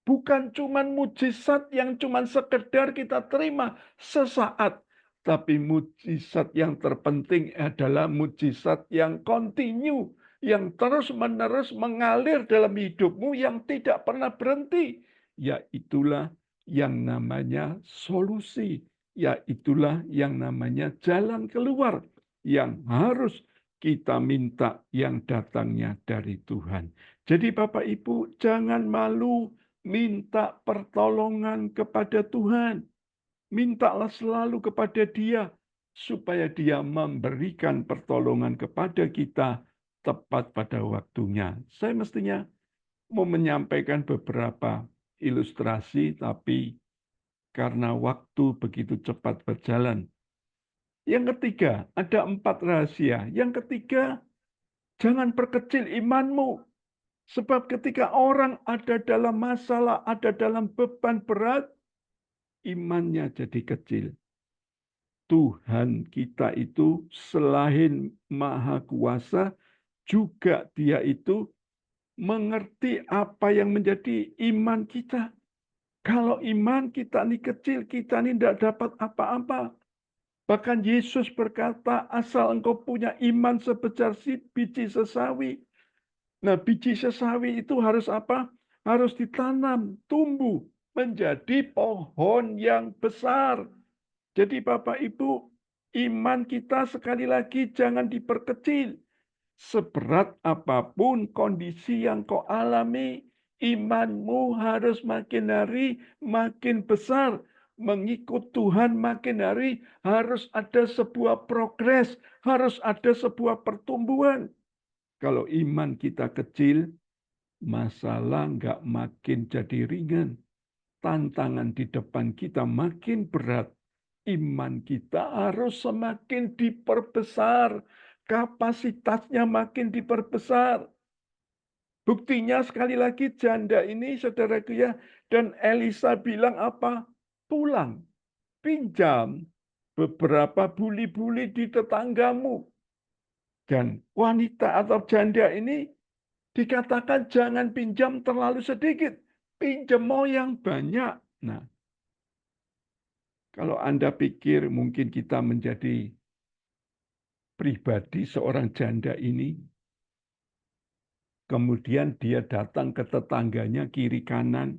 Bukan cuma mujizat yang cuma sekedar kita terima sesaat. Tapi mujizat yang terpenting adalah mujizat yang kontinu. Yang terus-menerus mengalir dalam hidupmu yang tidak pernah berhenti. Yaitulah yang namanya solusi. Yaitulah yang namanya jalan keluar. Yang harus kita minta yang datangnya dari Tuhan. Jadi Bapak Ibu jangan malu minta pertolongan kepada Tuhan. Mintalah selalu kepada Dia supaya Dia memberikan pertolongan kepada kita tepat pada waktunya. Saya mestinya mau menyampaikan beberapa ilustrasi, tapi karena waktu begitu cepat berjalan. Yang ketiga, ada 4 rahasia. Yang ketiga, jangan perkecil imanmu. Sebab ketika orang ada dalam masalah, ada dalam beban berat, imannya jadi kecil. Tuhan kita itu selain maha kuasa, juga dia itu mengerti apa yang menjadi iman kita. Kalau iman kita ini kecil, kita ini tidak dapat apa-apa. Bahkan Yesus berkata, asal engkau punya iman sebesar biji sesawi. Nah, biji sesawi itu harus apa? Harus ditanam, tumbuh, menjadi pohon yang besar. Jadi Bapak Ibu, iman kita sekali lagi jangan diperkecil. Seberat apapun kondisi yang kau alami, imanmu harus makin hari makin besar. Mengikut Tuhan makin hari harus ada sebuah progres, harus ada sebuah pertumbuhan. Kalau iman kita kecil, masalah nggak makin jadi ringan. Tantangan di depan kita makin berat. Iman kita harus semakin diperbesar. Kapasitasnya makin diperbesar. Buktinya sekali lagi janda ini saudaraku ya. Dan Elisa bilang apa? Pulang, pinjam beberapa buli-buli di tetanggamu. Dan wanita atau janda ini dikatakan jangan pinjam terlalu sedikit. Pinjam mau yang banyak. Nah, kalau Anda pikir mungkin kita menjadi pribadi seorang janda ini, kemudian dia datang ke tetangganya kiri kanan,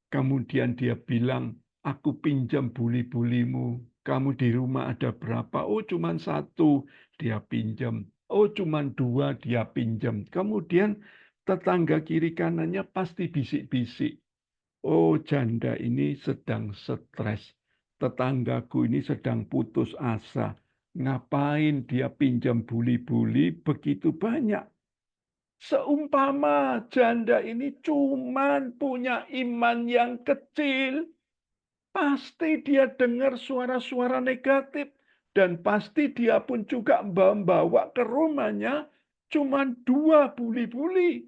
kemudian dia bilang, aku pinjam buli-bulimu, kamu di rumah ada berapa? Oh cuma satu, dia pinjam. Oh cuma dua, dia pinjam. Kemudian tetangga kiri kanannya pasti bisik-bisik. Oh janda ini sedang stres. Tetanggaku ini sedang putus asa. Ngapain dia pinjam buli-buli begitu banyak? Seumpama janda ini cuman punya iman yang kecil, pasti dia dengar suara-suara negatif. Dan pasti dia pun juga membawa ke rumahnya cuman dua buli-buli.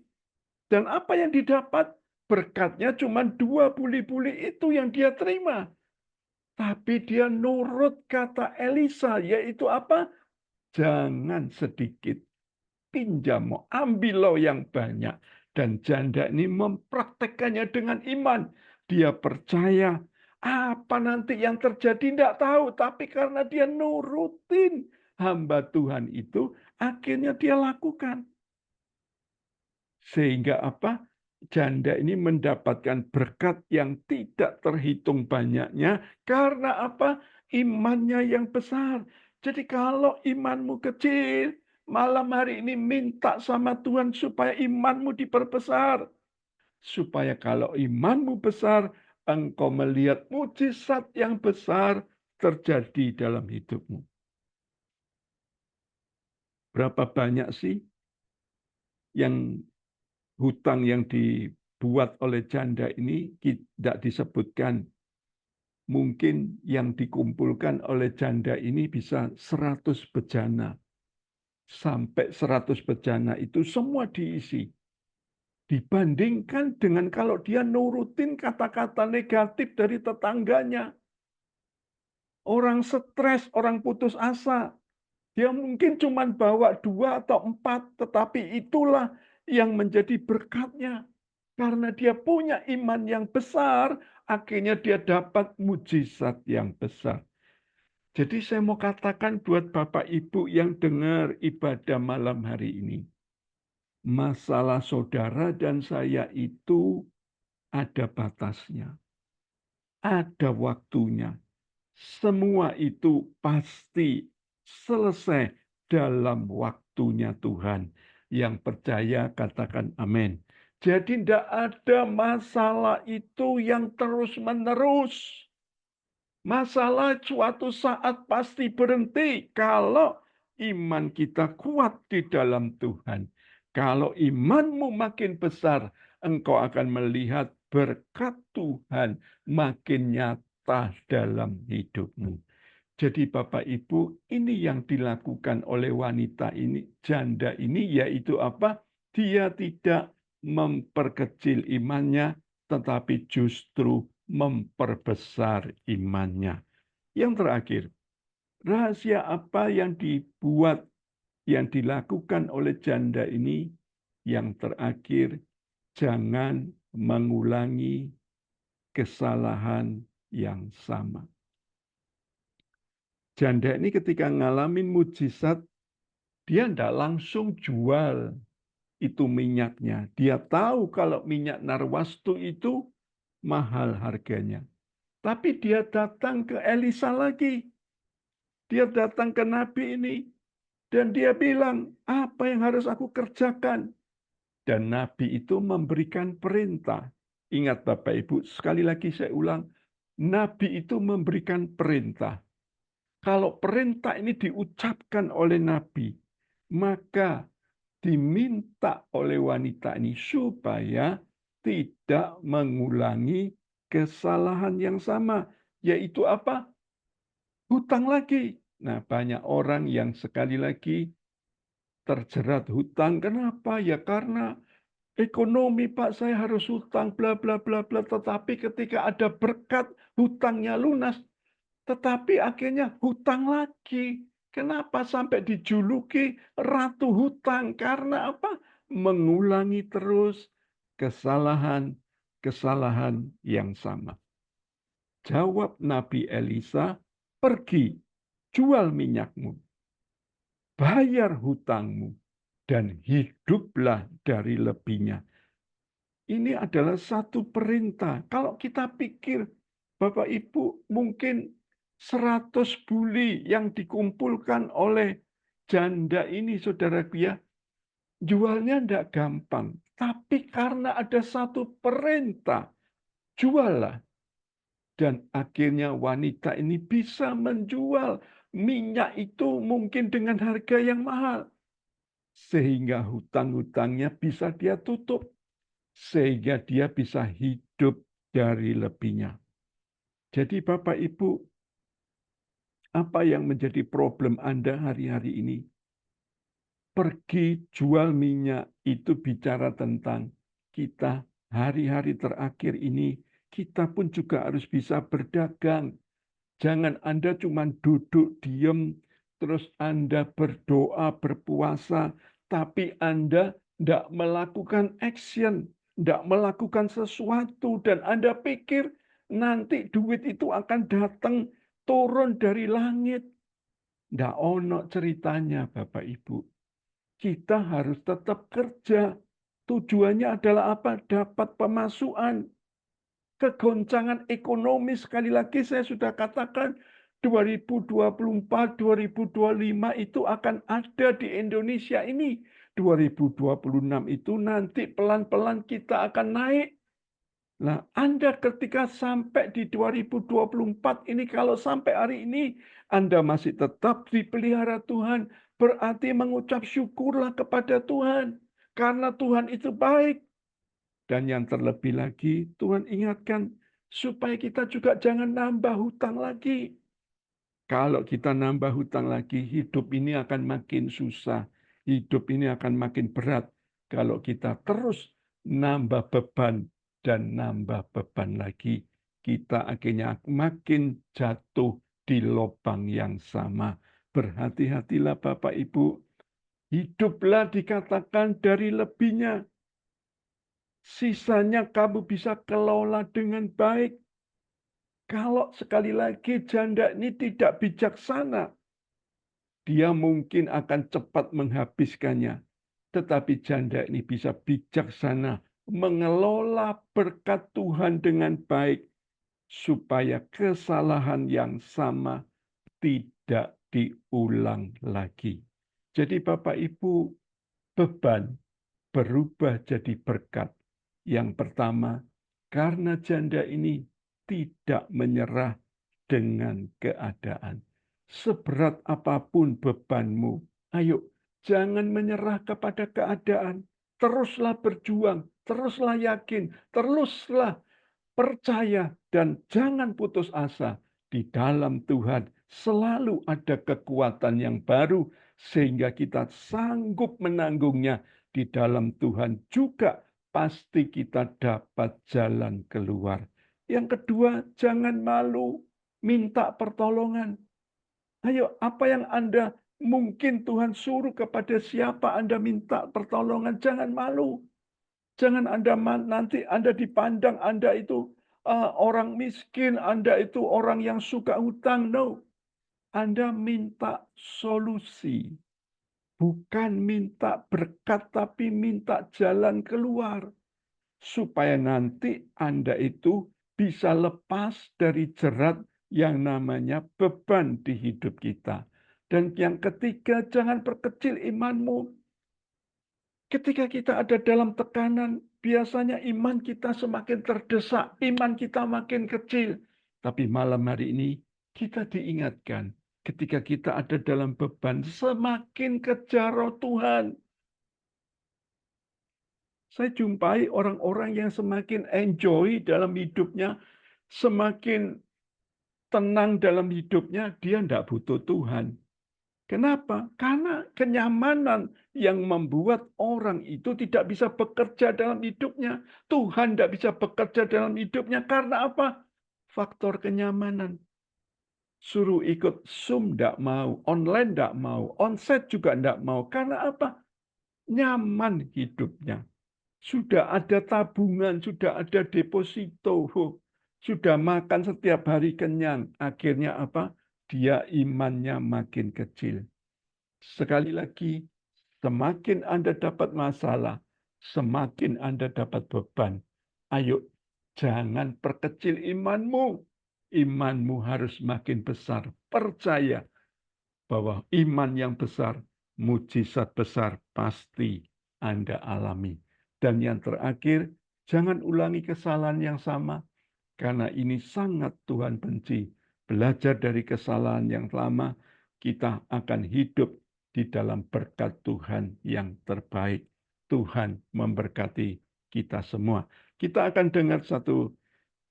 Dan apa yang didapat? Berkatnya cuma dua buli-buli itu yang dia terima. Tapi dia nurut kata Elisa, yaitu apa? Jangan sedikit, pinjam, ambil lo yang banyak. Dan janda ini mempraktekannya dengan iman. Dia percaya apa nanti yang terjadi tidak tahu. Tapi karena dia nurutin hamba Tuhan itu, akhirnya dia lakukan. Sehingga apa? Janda ini mendapatkan berkat yang tidak terhitung banyaknya karena apa? Imannya yang besar. Jadi kalau imanmu kecil, malam hari ini minta sama Tuhan supaya imanmu diperbesar. Supaya kalau imanmu besar, engkau melihat mujizat yang besar terjadi dalam hidupmu. Berapa banyak sih yang hutang yang dibuat oleh janda ini tidak disebutkan. Mungkin yang dikumpulkan oleh janda ini bisa 100 bejana. Sampai 100 bejana itu semua diisi. Dibandingkan dengan kalau dia nurutin kata-kata negatif dari tetangganya. Orang stres, orang putus asa. Dia mungkin cuma bawa 2 atau 4, tetapi itulah yang menjadi berkatnya. Karena dia punya iman yang besar, akhirnya dia dapat mujizat yang besar. Jadi saya mau katakan buat Bapak Ibu yang dengar ibadah malam hari ini. Masalah saudara dan saya itu ada batasnya. Ada waktunya. Semua itu pasti selesai dalam waktunya Tuhan. Yang percaya katakan amin. Jadi tidak ada masalah itu yang terus-menerus. Masalah suatu saat pasti berhenti kalau iman kita kuat di dalam Tuhan. Kalau imanmu makin besar, engkau akan melihat berkat Tuhan makin nyata dalam hidupmu. Jadi Bapak Ibu, ini yang dilakukan oleh wanita ini, janda ini, yaitu apa? Dia tidak memperkecil imannya, tetapi justru memperbesar imannya. Yang terakhir, rahasia apa yang dibuat, yang dilakukan oleh janda ini? Yang terakhir, jangan mengulangi kesalahan yang sama. Janda ini ketika ngalamin mujizat, dia tidak langsung jual itu minyaknya. Dia tahu kalau minyak narwastu itu mahal harganya. Tapi dia datang ke Elisa lagi. Dia datang ke Nabi ini. Dan dia bilang, apa yang harus aku kerjakan? Dan Nabi itu memberikan perintah. Ingat Bapak Ibu, sekali lagi saya ulang. Nabi itu memberikan perintah. Kalau perintah ini diucapkan oleh Nabi, maka diminta oleh wanita ini supaya tidak mengulangi kesalahan yang sama, yaitu apa? Hutang lagi. Nah, banyak orang yang sekali lagi terjerat hutang. Kenapa? Ya karena ekonomi, Pak, saya harus hutang, bla bla bla bla. Tetapi ketika ada berkat, hutangnya lunas. Tetapi akhirnya hutang lagi. Kenapa sampai dijuluki ratu hutang? Karena apa? Mengulangi terus kesalahan-kesalahan yang sama. Jawab Nabi Elisa, pergi, jual minyakmu, bayar hutangmu, dan hiduplah dari lebihnya. Ini adalah satu perintah. Kalau kita pikir, Bapak Ibu, mungkin 100 buli yang dikumpulkan oleh janda ini, saudaraku ya, jualnya tidak gampang. Tapi karena ada satu perintah, juallah. Dan akhirnya wanita ini bisa menjual minyak itu mungkin dengan harga yang mahal. Sehingga hutang-hutangnya bisa dia tutup. Sehingga dia bisa hidup dari lebihnya. Jadi Bapak Ibu, apa yang menjadi problem Anda hari-hari ini? Pergi jual minyak itu bicara tentang kita hari-hari terakhir ini, kita pun juga harus bisa berdagang. Jangan Anda cuma duduk diam, terus Anda berdoa, berpuasa, tapi Anda tidak melakukan action, tidak melakukan sesuatu, dan Anda pikir nanti duit itu akan datang turun dari langit. Tidak ono ceritanya, Bapak Ibu. Kita harus tetap kerja. Tujuannya adalah apa? Dapat pemasukan. Kegoncangan ekonomi, sekali lagi saya sudah katakan, 2024, 2025 itu akan ada di Indonesia ini. 2026 itu nanti pelan-pelan kita akan naik. Nah, Anda ketika sampai di 2024 ini, kalau sampai hari ini Anda masih tetap dipelihara Tuhan, berarti mengucap syukurlah kepada Tuhan. Karena Tuhan itu baik. Dan yang terlebih lagi, Tuhan ingatkan supaya kita juga jangan nambah hutang lagi. Kalau kita nambah hutang lagi, hidup ini akan makin susah. Hidup ini akan makin berat. Kalau kita terus nambah beban dan nambah beban lagi, kita akhirnya makin jatuh di lubang yang sama. Berhati-hatilah Bapak Ibu. Hiduplah dikatakan dari lebihnya. Sisanya kamu bisa kelola dengan baik. Kalau sekali lagi janda ini tidak bijaksana, dia mungkin akan cepat menghabiskannya. Tetapi janda ini bisa bijaksana mengelola berkat Tuhan dengan baik, supaya kesalahan yang sama tidak diulang lagi. Jadi Bapak Ibu, beban berubah jadi berkat. Yang pertama, karena janda ini tidak menyerah dengan keadaan. Seberat apapun bebanmu, ayo jangan menyerah kepada keadaan. Teruslah berjuang, teruslah yakin, teruslah percaya, dan jangan putus asa. Di dalam Tuhan selalu ada kekuatan yang baru, sehingga kita sanggup menanggungnya. Di dalam Tuhan juga pasti kita dapat jalan keluar. Yang kedua, jangan malu minta pertolongan. Ayo, apa yang Anda mungkin Tuhan suruh kepada siapa Anda minta pertolongan, jangan malu. Jangan Anda nanti Anda dipandang Anda itu orang miskin, Anda itu orang yang suka hutang. No, Anda minta solusi. Bukan minta berkat, tapi minta jalan keluar. Supaya nanti Anda itu bisa lepas dari jerat yang namanya beban di hidup kita. Dan yang ketiga, jangan perkecil imanmu. Ketika kita ada dalam tekanan, biasanya iman kita semakin terdesak, iman kita makin kecil. Tapi malam hari ini kita diingatkan, ketika kita ada dalam beban, semakin kejar roh Tuhan. Saya jumpai orang-orang yang semakin enjoy dalam hidupnya, semakin tenang dalam hidupnya, dia tidak butuh Tuhan. Kenapa? Karena kenyamanan yang membuat orang itu tidak bisa bekerja dalam hidupnya. Tuhan tidak bisa bekerja dalam hidupnya. Karena apa? Faktor kenyamanan. Suruh ikut Zoom tidak mau, online tidak mau, onsite juga tidak mau. Karena apa? Nyaman hidupnya. Sudah ada tabungan, sudah ada deposito, sudah makan setiap hari kenyang. Akhirnya apa? Dia imannya makin kecil. Sekali lagi, semakin Anda dapat masalah, semakin Anda dapat beban. Ayo, jangan perkecil imanmu. Imanmu harus makin besar. Percaya bahwa iman yang besar, mujizat besar pasti Anda alami. Dan yang terakhir, jangan ulangi kesalahan yang sama, karena ini sangat Tuhan benci. Belajar dari kesalahan yang lama, kita akan hidup di dalam berkat Tuhan yang terbaik. Tuhan memberkati kita semua. Kita akan dengar satu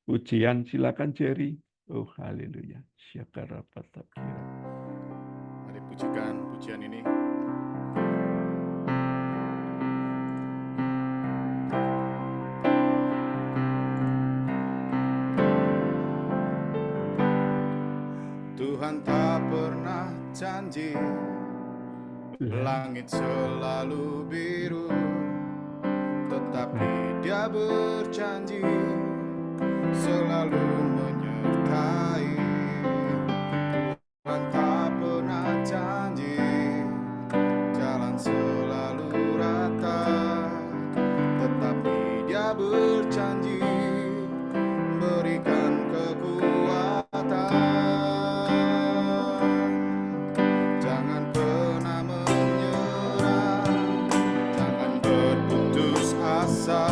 pujian, silakan Jerry. Oh, haleluya. Syakarapatakira. Mari pujikan pujian ini. Tuhan tak pernah janji langit selalu biru, tetapi Dia berjanji selalu menyertai. Tuhan tak pernah janji jalan selalu rata, tetapi Dia berjanji berikan kekuatan. Jangan pernah menyerah, jangan berputus asa.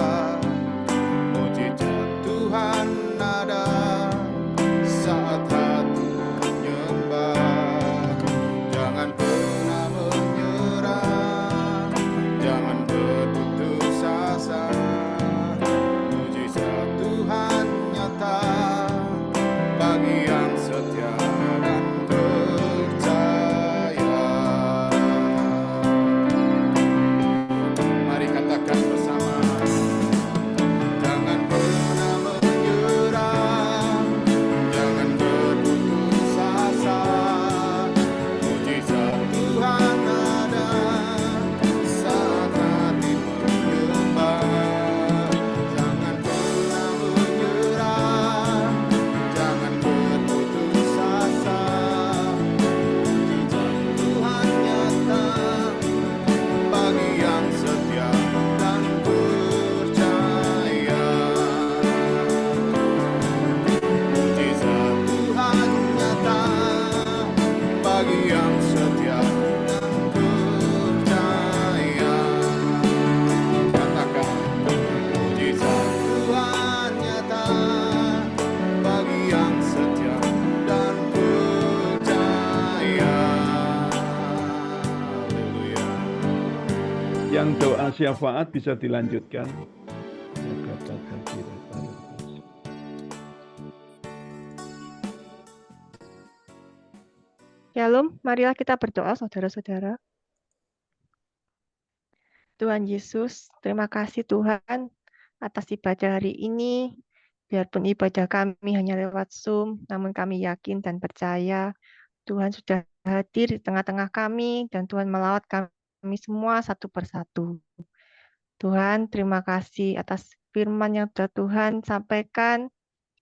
Mujizat Tuhan ada saat hati menyembah. Jangan pernah menyerah, jangan berputus asa. Mujizat Tuhan nyata bagi yang setia dan percaya. Mari katakan bersama. Jangan pernah menyerah, jangan berputus asa. Mujizat Tuhan ada saat hati menyembah. Jangan pernah menyerah, jangan berputus asa. Mujizat Tuhan nyata bagi yang setia dan percaya. Mujizat Tuhan nyata bagi yang setia dan percaya. Katakan, mujizat Tuhan nyata bagi yang setia dan percaya. Haleluya. Yang doa syafaat bisa dilanjutkan. Shalom, marilah kita berdoa saudara-saudara. Tuhan Yesus, terima kasih Tuhan atas ibadah hari ini. Biarpun ibadah kami hanya lewat Zoom, namun kami yakin dan percaya Tuhan sudah hadir di tengah-tengah kami dan Tuhan melawat kami semua satu persatu. Tuhan, terima kasih atas firman yang sudah Tuhan sampaikan.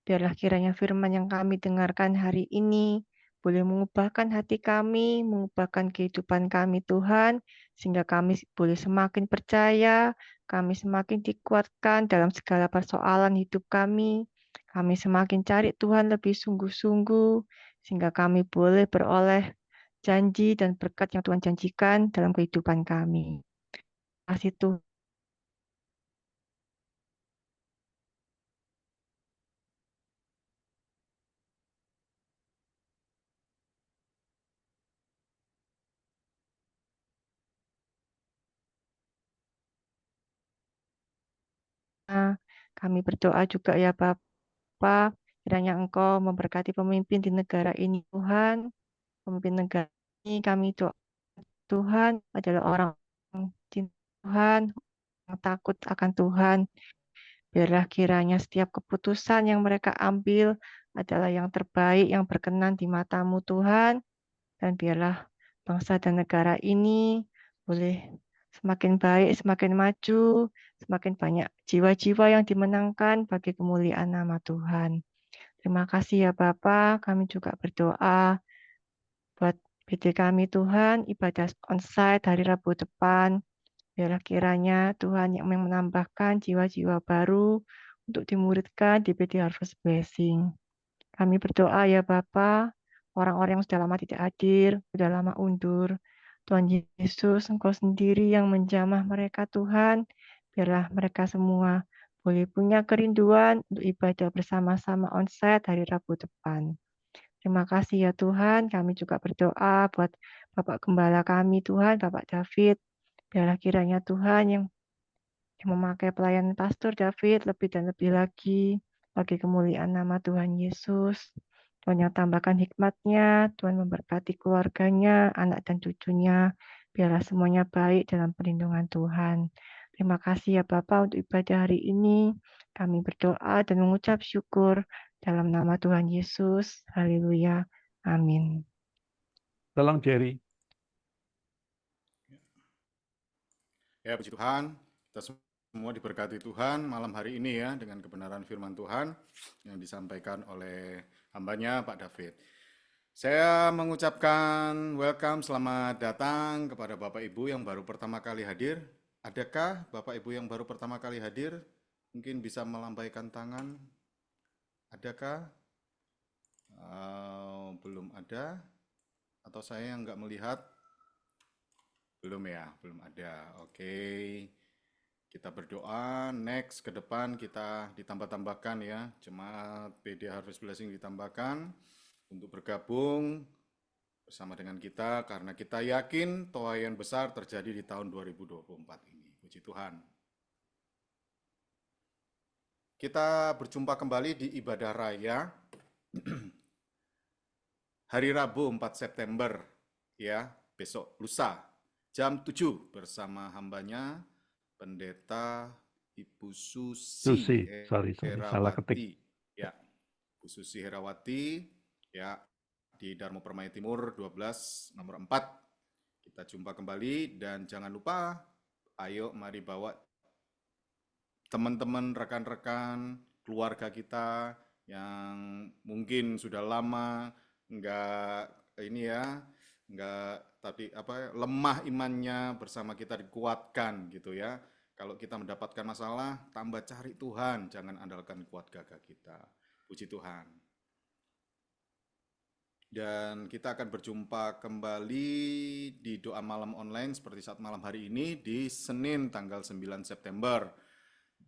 Biarlah kiranya firman yang kami dengarkan hari ini boleh mengubahkan hati kami, mengubahkan kehidupan kami Tuhan, sehingga kami boleh semakin percaya, kami semakin dikuatkan dalam segala persoalan hidup kami. Kami semakin cari Tuhan lebih sungguh-sungguh, sehingga kami boleh beroleh janji dan berkat yang Tuhan janjikan dalam kehidupan kami. Terima kasih Tuhan. Kami berdoa juga ya Bapa, kiranya Engkau memberkati pemimpin di negara ini Tuhan. Pemimpin negara ini kami doa Tuhan adalah orang yang cinta Tuhan, yang takut akan Tuhan. Biarlah kiranya setiap keputusan yang mereka ambil adalah yang terbaik, yang berkenan di mata-Mu Tuhan. Dan biarlah bangsa dan negara ini boleh semakin baik, semakin maju, semakin banyak jiwa-jiwa yang dimenangkan bagi kemuliaan nama Tuhan. Terima kasih ya Bapa, kami juga berdoa buat PD kami Tuhan, ibadah onsite hari Rabu depan. Biarlah kiranya Tuhan yang menambahkan jiwa-jiwa baru untuk dimuridkan di PD Harvest Blessing. Kami berdoa ya Bapa, orang-orang yang sudah lama tidak hadir, sudah lama undur. Tuhan Yesus, Engkau sendiri yang menjamah mereka Tuhan. Biarlah mereka semua boleh punya kerinduan untuk ibadah bersama-sama onsite hari Rabu depan. Terima kasih ya Tuhan, kami juga berdoa buat Bapak Gembala kami Tuhan, Bapak David. Biarlah kiranya Tuhan yang memakai pelayanan Pastor David lebih dan lebih lagi bagi kemuliaan nama Tuhan Yesus. Tuhan yang tambahkan hikmatnya, Tuhan memberkati keluarganya, anak dan cucunya, biarlah semuanya baik dalam perlindungan Tuhan. Terima kasih ya Bapak untuk ibadah hari ini. Kami berdoa dan mengucap syukur dalam nama Tuhan Yesus. Haleluya. Amin. Tolong Jerry. Ya, puji Tuhan, kita semua diberkati Tuhan malam hari ini ya, dengan kebenaran firman Tuhan yang disampaikan oleh hambanya Pak David. Saya mengucapkan welcome, selamat datang kepada Bapak Ibu yang baru pertama kali hadir. Adakah Bapak Ibu yang baru pertama kali hadir? Mungkin bisa melambaikan tangan. Adakah? Belum ada? Atau saya yang nggak melihat? Belum ya, belum ada. Oke. Kita berdoa, next ke depan kita ditambah-tambahkan ya. Jemaat PD Harvest Blessing ditambahkan untuk bergabung bersama dengan kita karena kita yakin tuaian besar terjadi di tahun 2024 ini. Puji Tuhan. Kita berjumpa kembali di ibadah raya hari Rabu 4 September ya, besok lusa jam 7 bersama hambanya Pendeta Ibu Susi salah ketik. Herawati. Ya, Bu Susi Herawati ya, di Darmo Permai Timur 12 nomor 4. Kita jumpa kembali dan jangan lupa ayo mari bawa teman-teman, rekan-rekan, keluarga kita yang mungkin sudah lama enggak ini ya, enggak tapi lemah imannya, bersama kita dikuatkan gitu ya. Kalau kita mendapatkan masalah, tambah cari Tuhan, jangan andalkan kuat gagah kita. Puji Tuhan. Dan kita akan berjumpa kembali di doa malam online seperti saat malam hari ini di Senin tanggal 9 September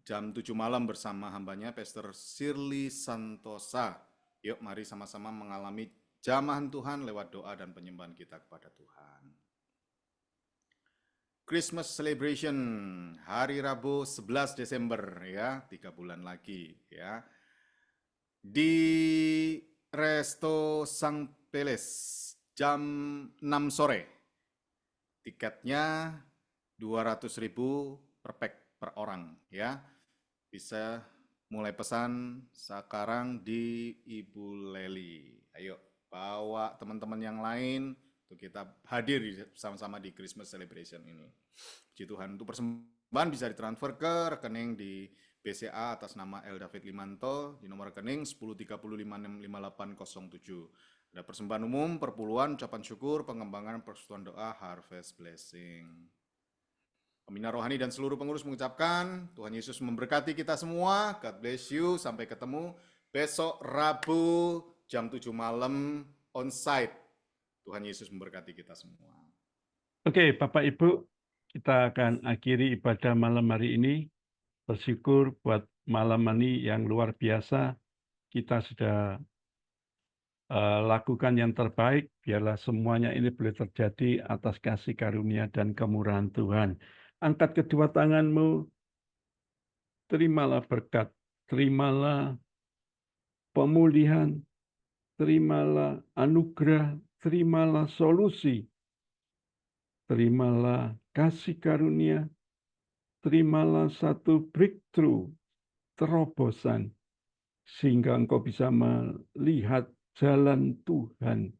jam 7 malam bersama hambanya Pastor Shirley Santosa. Yuk mari sama-sama mengalami jamahan Tuhan lewat doa dan penyembahan kita kepada Tuhan. Christmas Celebration hari Rabu 11 Desember ya, 3 bulan lagi ya. Di Resto Sang Peles jam 6 sore. Tiketnya 200.000 per orang ya. Bisa mulai pesan sekarang di Ibu Leli. Ayo bawa teman-teman yang lain untuk kita hadir sama-sama di Christmas Celebration ini. Puji Tuhan, untuk persembahan bisa ditransfer ke rekening di BCA atas nama L. David Limanto di nomor rekening 1030565807. Ada persembahan umum, perpuluhan, ucapan syukur, pengembangan, persekutuan doa, Harvest Blessing. Pembina rohani dan seluruh pengurus mengucapkan Tuhan Yesus memberkati kita semua. God bless you. Sampai ketemu besok Rabu jam 7 malam onsite. Tuhan Yesus memberkati kita semua. Oke, Bapak Ibu, kita akan akhiri ibadah malam hari ini. Bersyukur buat malam ini yang luar biasa. Kita sudah lakukan yang terbaik. Biarlah semuanya ini boleh terjadi atas kasih karunia dan kemurahan Tuhan. Angkat kedua tanganmu. terimalah berkat, terimalah pemulihan, terimalah anugerah, terimalah solusi, terimalah kasih karunia, terimalah satu breakthrough, terobosan, sehingga engkau bisa melihat jalan Tuhan.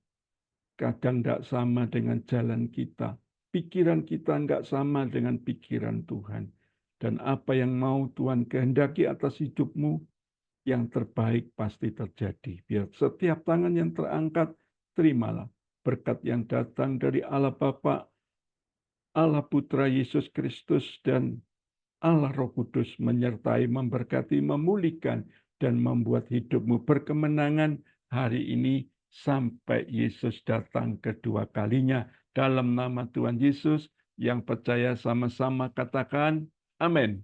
Kadang tidak sama dengan jalan kita. Pikiran kita enggak sama dengan pikiran Tuhan. Dan apa yang mau Tuhan kehendaki atas hidupmu, yang terbaik pasti terjadi. Biar setiap tangan yang terangkat, terimalah berkat yang datang dari Allah Bapa, Allah Putra Yesus Kristus, dan Allah Roh Kudus menyertai, memberkati, memulihkan, dan membuat hidupmu berkemenangan hari ini sampai Yesus datang kedua kalinya. Dalam nama Tuhan Yesus, yang percaya sama-sama katakan amin.